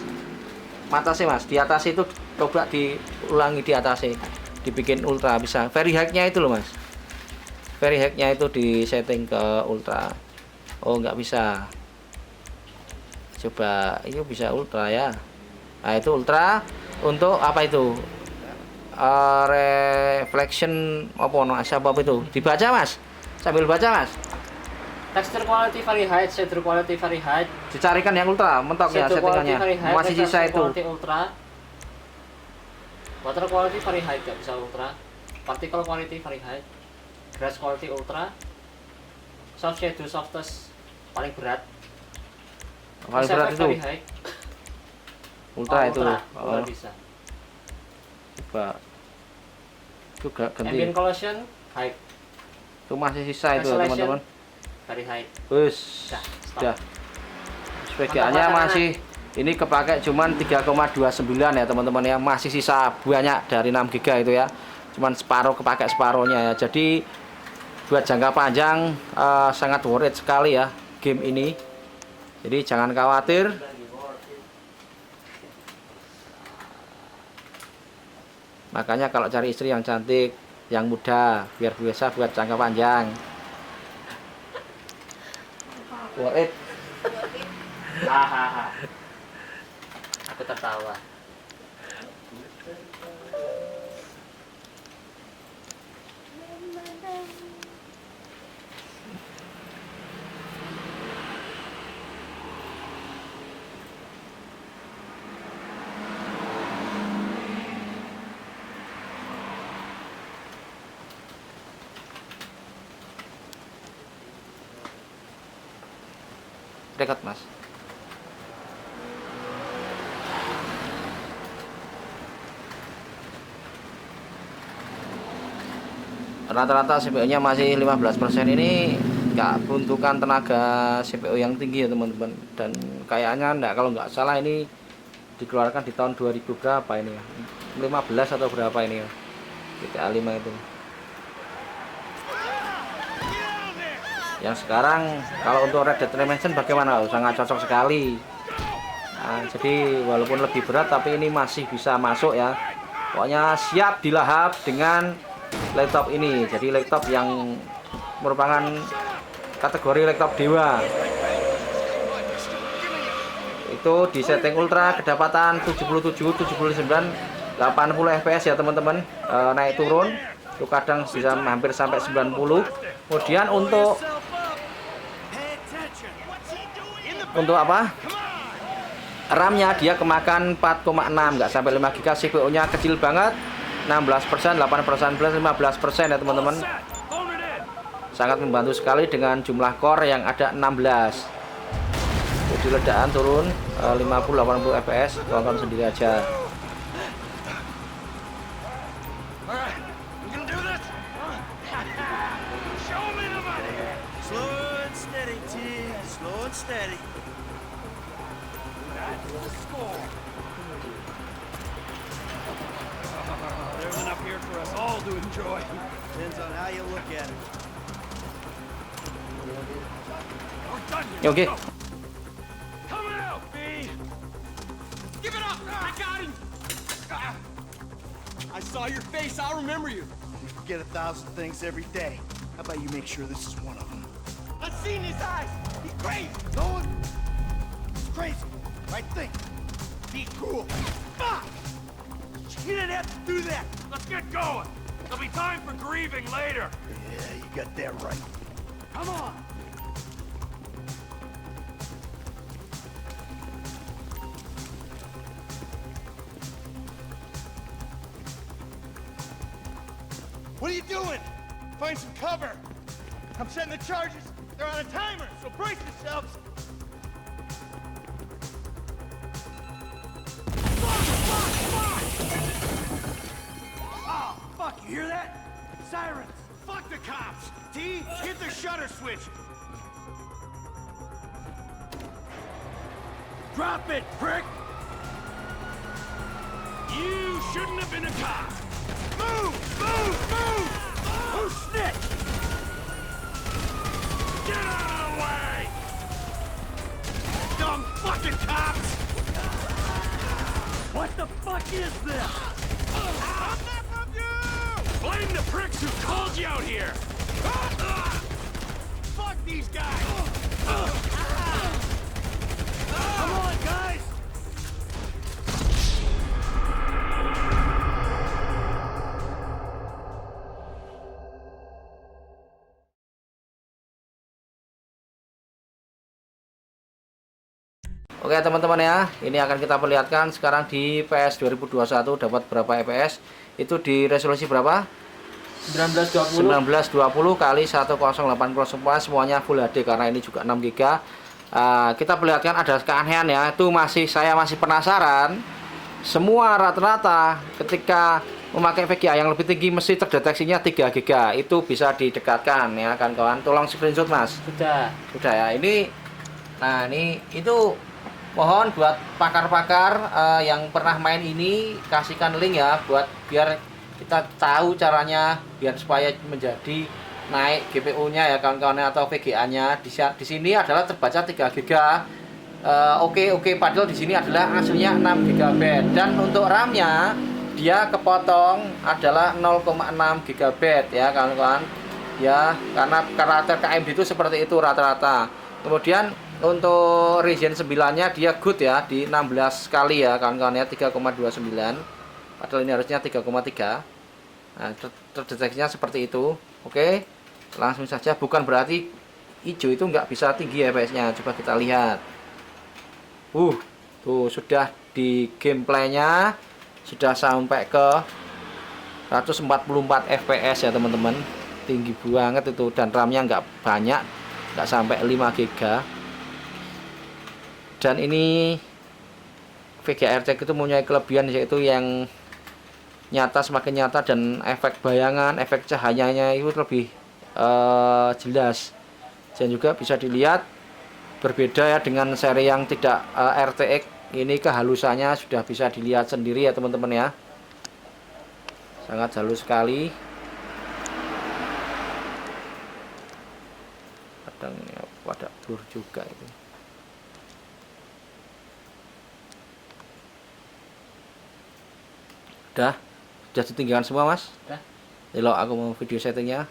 Matasnya, Mas. Di atas itu coba diulangi di atasnya, dibikin ultra bisa. Varihacknya itu loh Mas, varihacknya itu di setting ke ultra. Oh nggak bisa, coba itu bisa ultra ya. Nah itu ultra untuk apa itu, reflection apa itu, dibaca Mas, sambil baca Mas.
Texture quality very high, shader quality very high.
Dicarikan yang ultra mentok ya settingannya, masih sisa itu.
Ultra. Water quality very high, gak bisa ultra. Particle quality very high. Grass quality ultra. Soft shadow softest paling berat.
Paling berat itu. Ultra itu.
Ultra bisa.
Coba. Itu gak ganti.
Ambient collision high.
Itu masih sisa itu teman-teman.
Very high.
Wus.
Sudah.
SPGA-nya masih ini kepake cuman 3,29 ya teman-teman ya. Masih sisa banyak dari 6 GB itu ya. Cuman separuh kepake separuhnya ya. Jadi buat jangka panjang sangat worth it sekali ya game ini. Jadi jangan khawatir. Makanya kalau cari istri yang cantik, yang muda, biar biasa buat jangka panjang. Worth it.
Hahaha. Aku tertawa.
Dekat mas. Rata-rata CPU-nya masih 15%. Ini nggak peruntukan tenaga CPU yang tinggi ya teman-teman. Dan kayaknya kalau nggak salah ini dikeluarkan di tahun 2000 berapa ini ya, 15 atau berapa ini ya, GTA 5 itu. Yang sekarang kalau untuk Red Dead Redemption bagaimana? Sangat cocok sekali. Nah, jadi walaupun lebih berat tapi ini masih bisa masuk ya. Pokoknya siap dilahap dengan laptop ini. Jadi laptop yang merupakan kategori laptop dewa. Itu di setting ultra kedapatan 77, 79, 80 fps ya teman-teman. Naik turun itu kadang bisa hampir sampai 90. Kemudian untuk apa? RAM-nya dia kemakan 4,6, nggak sampai 5 GB. CPU-nya kecil banget, 16%, 8%, 15% ya teman-teman. Sangat membantu sekali dengan jumlah core yang ada 16. Jadi ledakan turun 50-80 fps, tonton sendiri aja.
There's enough here for us all to enjoy. Depends on how you look at it. We're done here.
Oke.
Coming out, B. Give it up. I got him. I saw your face. I'll remember you.
You forget 1,000 things every day. How about you make sure this is one of them?
I've seen his eyes. He's crazy.
No one? It's crazy. Right thing.
Be cool. Fuck! You didn't have to do that. Let's get going. There'll be time for grieving later.
Yeah, you got that right.
Come on. What are you doing? Find some cover. I'm setting the charges. They're on a timer, so brace yourselves. Oh, fuck, you hear that? Sirens. Fuck the cops. T, hit the shutter switch. Drop it, prick. You shouldn't have been a cop. Move! Move! Move! Who snitched? Get out of the way! Dumb fucking cops! What the fuck is this? I'm not from you! Blame the pricks who called you out here! Fuck these guys! Come on, guys!
Oke teman-teman ya, ini akan kita perlihatkan sekarang di PS 2021 dapat berapa fps. Itu di resolusi berapa?
1920
1920 kali 1080p, semuanya Full HD karena ini juga 6 GB. Kita perlihatkan ada keanehan ya. Itu saya masih penasaran. Semua rata-rata ketika memakai VGA yang lebih tinggi mesti terdeteksinya 3 GB. Itu bisa didekatkan ya kan kawan. Tolong screenshot Mas.
Sudah.
Sudah ya. Ini itu mohon buat pakar-pakar yang pernah main ini kasihkan link ya biar kita tahu caranya biar supaya menjadi naik GPU-nya ya kawan-kawan atau VGA-nya. Di sini adalah terbaca 3 GB. Oke, padahal di sini adalah aslinya 6 GB dan untuk RAM-nya dia kepotong adalah 0,6 GB ya kawan-kawan. Ya, karena karakter AMD itu seperti itu rata-rata. Kemudian untuk Ryzen 9-nya dia good ya di 16 kali ya kawan-kawan ya 3,29. Padahal ini harusnya 3,3. Nah, terdeteksinya seperti itu. Oke. Langsung saja, bukan berarti hijau itu nggak bisa tinggi FPS-nya. Coba kita lihat. Tuh sudah di gameplaynya sudah sampai ke 144 FPS ya teman-teman. Tinggi banget itu dan RAM-nya nggak banyak, nggak sampai 5 GB. Dan ini VGA RTX itu mempunyai kelebihan yaitu yang nyata semakin nyata dan efek bayangan, efek cahayanya itu lebih jelas. Dan juga bisa dilihat berbeda ya dengan seri yang tidak RTX. Ini kehalusannya sudah bisa dilihat sendiri ya teman-teman ya. Sangat halus sekali. Kadang ya, pada blur juga itu. Sudah ditinggalkan semua Mas. Kalau aku mau video settingnya,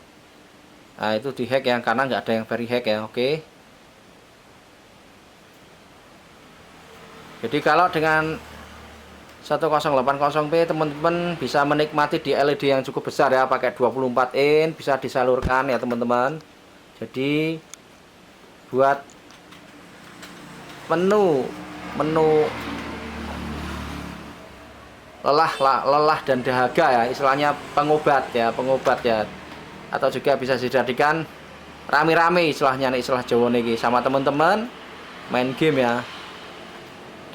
nah itu di hack yang karena nggak ada yang very hack ya. Oke. Jadi kalau dengan 1080p teman-teman bisa menikmati di LED yang cukup besar ya, pakai 24 in bisa disalurkan ya teman-teman. Jadi buat menu lelah dan dahaga ya, istilahnya pengobat ya atau juga bisa dijadikan rame-rame istilahnya istilah Jawa niki sama teman-teman main game ya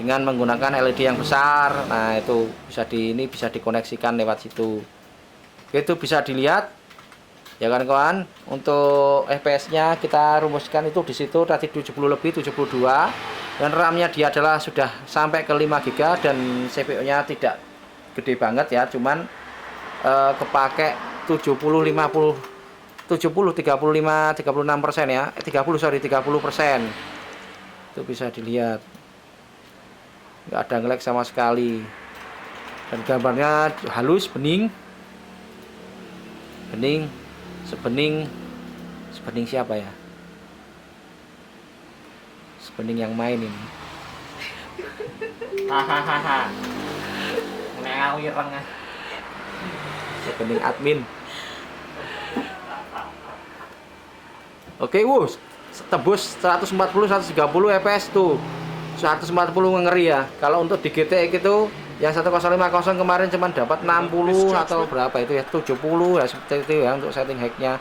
dengan menggunakan LED yang besar. Nah itu bisa dikoneksikan lewat situ. Itu bisa dilihat ya kan kawan. Untuk FPS-nya kita rumuskan itu di situ tadi 70 lebih 72 dan RAM-nya dia adalah sudah sampai ke 5 GB dan CPU-nya tidak gede banget ya, cuman kepake 35% ya, 30% itu bisa dilihat nggak ada nge-lag sama sekali dan gambarnya halus, bening siapa ya, sebening yang main ini.
Hahaha.
Sebening admin. Oke, tembus 140 130 fps tuh. 140 ngeri ya. Kalau untuk di GTX itu yang 1050 kemarin cuma dapat 60 atau berapa itu ya, 70 ya seperti itu ya untuk setting hacknya.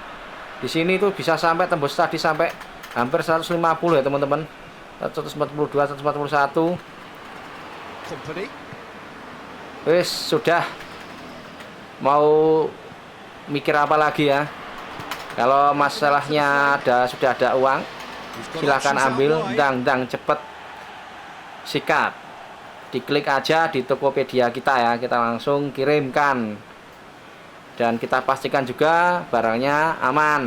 Di sini tuh bisa sampai tembus tadi sampai hampir 150 ya teman-teman. 142 141. Wis sudah, mau mikir apa lagi ya? Kalau masalahnya sudah ada uang, silahkan ambil, dang cepet, sikat, diklik aja di Tokopedia kita ya, kita langsung kirimkan dan kita pastikan juga barangnya aman.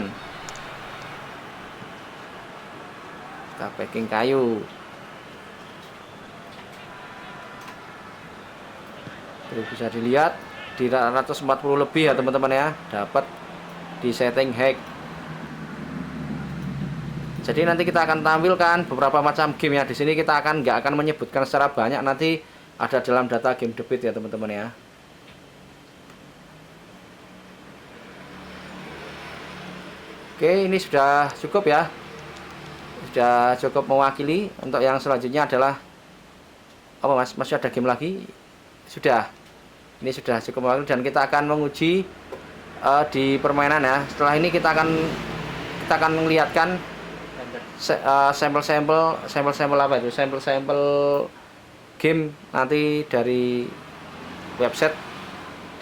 Kita packing kayu. Bisa dilihat di 140 lebih ya teman-teman ya, dapat di setting hack. Jadi nanti kita akan tampilkan beberapa macam game ya. Di sini kita nggak akan menyebutkan secara banyak, nanti ada dalam data game debit ya teman-teman ya. Oke, ini sudah cukup ya, sudah cukup mewakili. Untuk yang selanjutnya adalah apa Mas? Masih ada game lagi? Sudah. Ini sudah cukup waktu dan kita akan menguji di permainan ya. Setelah ini kita akan melihatkan sampel apa itu? Sampel game nanti dari website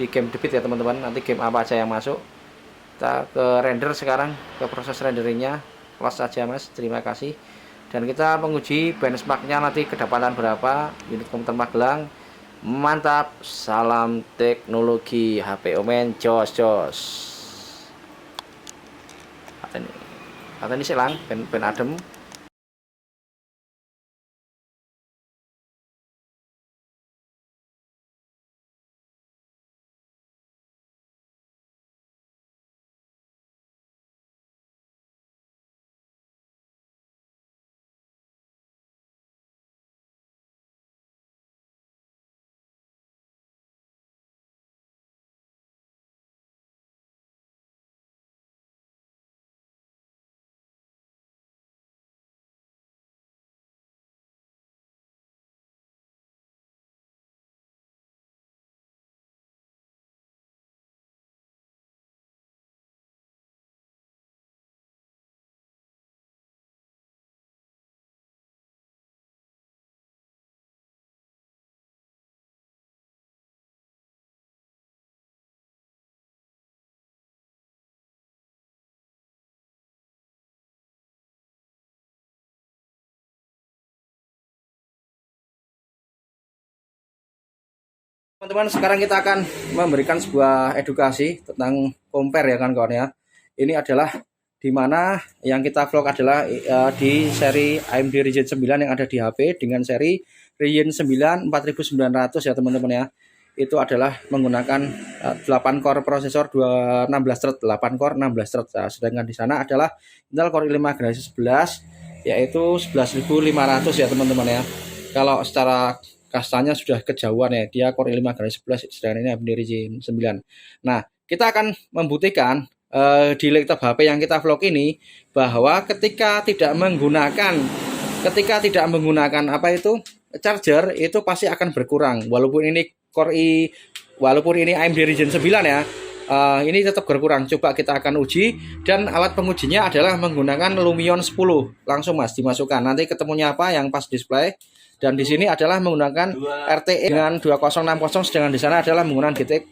di game debit ya teman-teman. Nanti game apa aja yang masuk. Kita ke render sekarang, ke proses renderingnya. Close saja Mas, terima kasih. Dan kita menguji benchmarknya nanti kedapatan berapa unit komputer Magelang. Mantap, salam teknologi HP Omen, jos. Kata ini silang, ben adem. Teman-teman, sekarang kita akan memberikan sebuah edukasi tentang compare ya kan kawan ya. Ini adalah dimana yang kita vlog adalah di seri AMD Ryzen 9 yang ada di HP dengan seri Ryzen 9 4900 ya teman-teman ya. Itu adalah menggunakan 8 core prosesor 16 thread, 8 core 16 thread. Nah, sedangkan di sana adalah Intel Core i5 generasi 11 yaitu 11.500 ya teman-teman ya. Kalau secara kastanya sudah kejauhan ya, dia Core i5 generasi 11 sedangkan ini AMD Ryzen 9. Nah, kita akan membuktikan di laptop HP yang kita vlog ini bahwa ketika tidak menggunakan apa itu charger itu pasti akan berkurang walaupun ini AMD Ryzen 9 ya. Ini tetap berkurang. Coba kita akan uji dan alat pengujinya adalah menggunakan Lumion 10. Langsung Mas dimasukkan. Nanti ketemunya apa yang pas display. Dan di sini adalah menggunakan RTX dengan 2060 sedangkan di sana adalah menggunakan GTX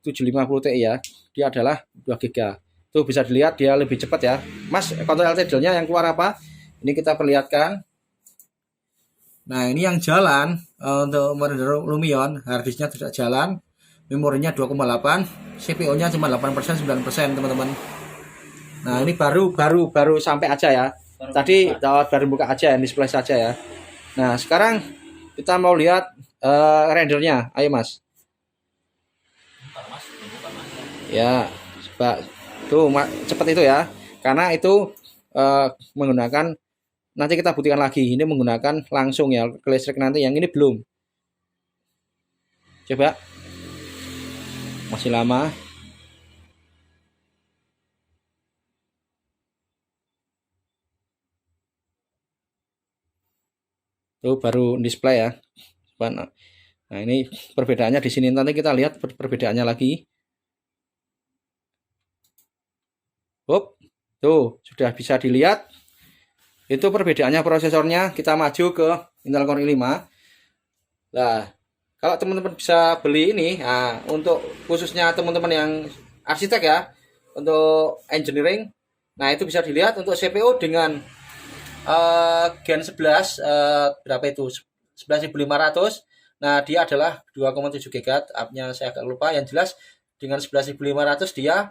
750 Ti ya. Dia adalah 2 GB. Tuh bisa dilihat dia lebih cepat ya. Mas, kontrol LTD-nya yang keluar apa? Ini kita perlihatkan. Nah, ini yang jalan untuk merender Lumion, harddisknya tidak jalan. Memorinya 2,8, CPU-nya cuma 8%, 9% teman-teman. Nah, ini baru sampai aja ya. Tadi baru buka aja ya, display saja ya. Nah, sekarang kita mau lihat rendernya. Ayo Mas. Ya, coba. Tuh, cepat itu ya. Karena itu menggunakan, nanti kita buktikan lagi. Ini menggunakan langsung ya, ke listrik nanti. Yang ini belum. Coba. Masih lama. Tuh baru display ya. Nah, ini perbedaannya di sini. Nanti kita lihat perbedaannya lagi. Hop. Tuh sudah bisa dilihat. Itu perbedaannya prosesornya. Kita maju ke Intel Core i5. Nah, kalau teman-teman bisa beli ini, nah, untuk khususnya teman-teman yang arsitek ya, untuk engineering, nah itu bisa dilihat untuk CPU dengan Gen 11 berapa itu 11.500. Nah dia adalah 2,7 GHz, up-nya saya agak lupa. Yang jelas dengan 11.500 dia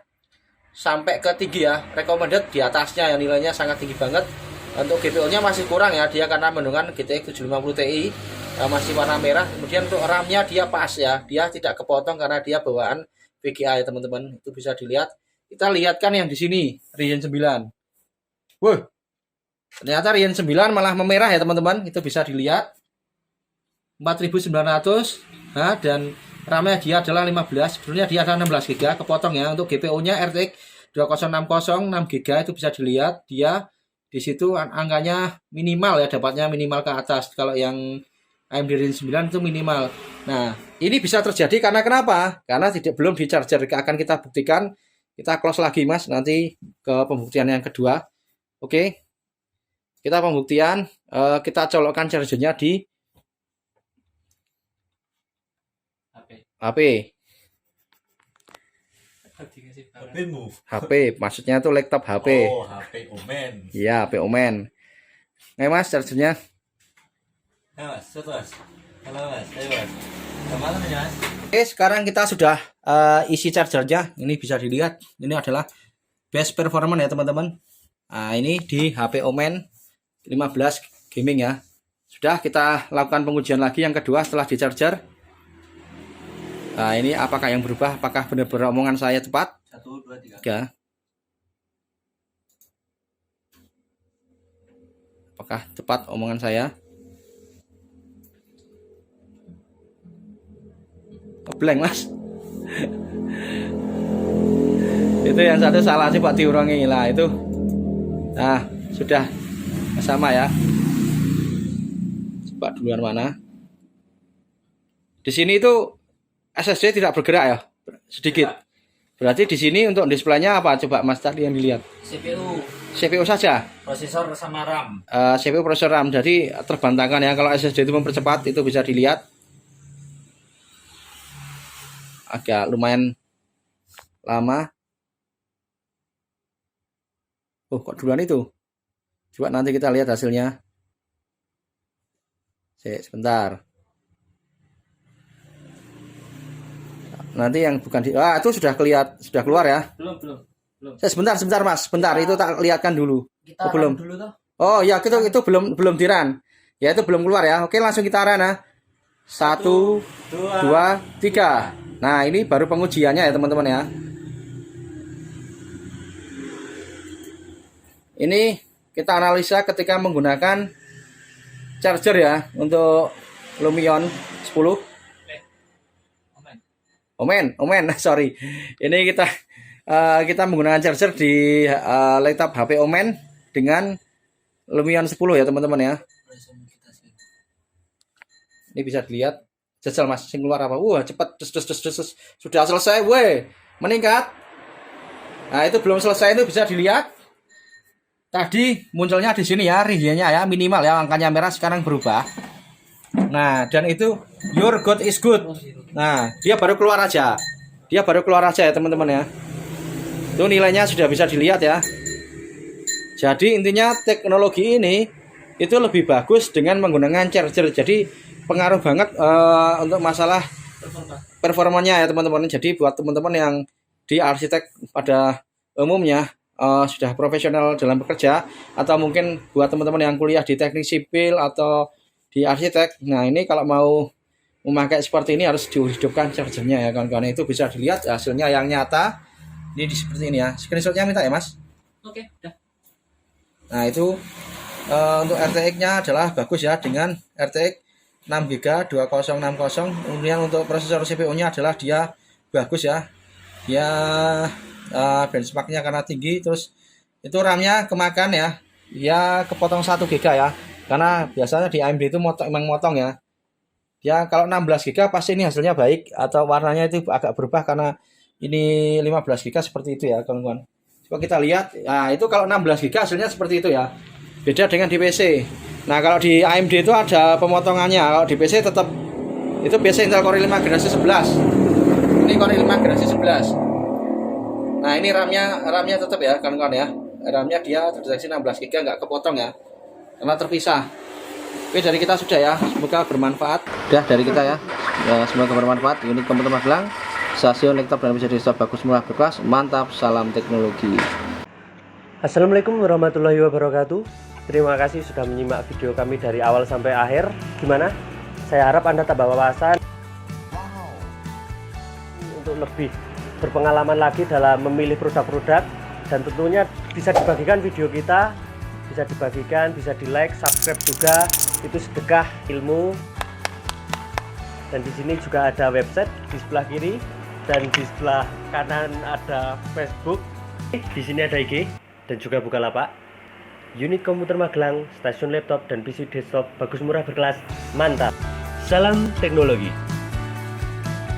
sampai ke tinggi ya, recommended di atasnya yang nilainya sangat tinggi banget. Untuk GPU-nya masih kurang ya, dia karena menggunakan GTX 750 Ti masih warna merah. Kemudian untuk RAM-nya dia pas ya, dia tidak kepotong karena dia bawaan VGA ya teman-teman. Itu bisa dilihat. Kita lihatkan yang di sini Ryzen 9. Wah, ternyata Ryzen 9 malah memerah ya teman-teman. Itu bisa dilihat 4900. Nah, dan RAM-nya dia adalah 15. Sebenarnya dia adalah 16 GB kepotong ya. Untuk GPU-nya RTX 2060 6 GB itu bisa dilihat dia di situ angkanya minimal ya, dapatnya minimal ke atas. Kalau yang AMD Ryzen 9 itu minimal. Nah, ini bisa terjadi karena kenapa? Karena belum di charger. Akan kita buktikan. Kita close lagi Mas, nanti ke pembuktian yang kedua. Oke. kita pembuktian, kita colokkan chargernya di HP. HP, maksudnya itu laptop HP.
Oh, HP Omen.
Iya, HP Omen. Nih Mas, chargernya.
Nah, Mas, Mas. Halo Mas, ayo Mas. Kemana nih Mas?
Oke, sekarang kita sudah isi chargernya. Ini bisa dilihat. Ini adalah best performance ya teman-teman. Nah, ini di HP Omen 15 gaming ya. Sudah kita lakukan pengujian lagi yang kedua setelah di charger. Nah, ini apakah yang berubah? Apakah benar-benar omongan saya tepat?
1, 2, 3.
3. Apakah tepat omongan saya? Blank Mas. Itu yang satu salah, coba diurangi lah itu. Nah, sudah sama ya. Coba duluan mana? Di sini itu SSD tidak bergerak ya, sedikit. Berarti di sini untuk displaynya apa? Coba Mas tadi yang dilihat. CPU saja.
Prosesor sama RAM.
CPU prosesor RAM. Jadi terbantahkan ya. Kalau SSD itu mempercepat itu bisa dilihat. Agak lumayan lama. Oh, kok duluan itu? Coba nanti kita lihat hasilnya. Sebentar. Nanti yang bukan di itu sudah kelihatan, sudah keluar ya.
Belum.
Sebentar Mas, sebentar itu tak lihatkan dulu.
Kita
belum
dulu toh.
Oh ya, itu belum di-run. Ya itu belum keluar ya. Oke, langsung kita run ya. 1 2 3. Nah, ini baru pengujiannya ya teman-teman ya. Ini kita analisa ketika menggunakan charger ya untuk Lumion 10. Omen, sorry. Ini kita menggunakan charger di laptop HP Omen dengan Lumion 10 ya teman-teman ya. Ini bisa dilihat. Jajal Mas, sing keluar apa? Wah, cepat. Sudah selesai, weh. Meningkat. Nah, itu belum selesai, itu bisa dilihat. Tadi munculnya di sini ya, readnya ya, minimal ya, angkanya merah sekarang berubah. Nah, dan itu your God is good. Nah, dia baru keluar aja. Ya teman-teman ya. Itu nilainya sudah bisa dilihat ya. Jadi intinya teknologi ini itu lebih bagus dengan menggunakan charger. Jadi pengaruh banget untuk masalah performanya ya teman-teman. Jadi buat teman-teman yang di arsitek pada umumnya sudah profesional dalam bekerja, atau mungkin buat teman-teman yang kuliah di teknik sipil atau di arsitek. Nah, ini kalau mau memakai seperti ini harus dihidupkan chargernya ya kawan-kawan. Itu bisa dilihat hasilnya yang nyata. Ini seperti ini ya. Screenshotnya minta ya Mas.
Oke, udah.
Nah, itu untuk RTX-nya adalah bagus ya dengan RTX 6GB 2060. Kemudian untuk prosesor CPU-nya adalah dia bagus ya. Dia benchmark-nya karena tinggi, terus itu RAM-nya kemakan ya. Dia kepotong 1GB ya. Karena biasanya di AMD itu emang motong ya. Ya kalau 16GB pasti ini hasilnya baik, atau warnanya itu agak berubah karena ini 15GB seperti itu ya kawan-kawan. Coba kita lihat. Nah, itu kalau 16GB hasilnya seperti itu ya. Beda dengan di PC. Nah, kalau di AMD itu ada pemotongannya. Kalau di PC tetap itu biasa Intel Core i5 generasi 11. Ini Core i5 generasi 11. Nah, ini RAM-nya tetap ya kawan-kawan ya. RAM-nya dia terdeteksi 16GB, nggak kepotong ya. Karena terpisah. Oke, dari kita sudah ya. Semoga bermanfaat. Udah dari kita ya. Semoga bermanfaat. Unit komputer Magelang, stasiun laptop dan bisa desktop bagus, murah, berkelas. Mantap, salam teknologi.
Assalamualaikum warahmatullahi wabarakatuh. Terima kasih sudah menyimak video kami dari awal sampai akhir. Gimana? Saya harap Anda tambah wawasan untuk lebih berpengalaman lagi dalam memilih produk-produk, dan tentunya bisa dibagikan video kita, bisa dibagikan, bisa di like, subscribe juga. Itu sedekah ilmu. Dan di sini juga ada website di sebelah kiri, dan di sebelah kanan ada Facebook. Di sini ada IG dan juga Bukalapak. Unit komputer Magelang, stasiun laptop dan PC desktop bagus, murah, berkelas, mantap. Salam teknologi.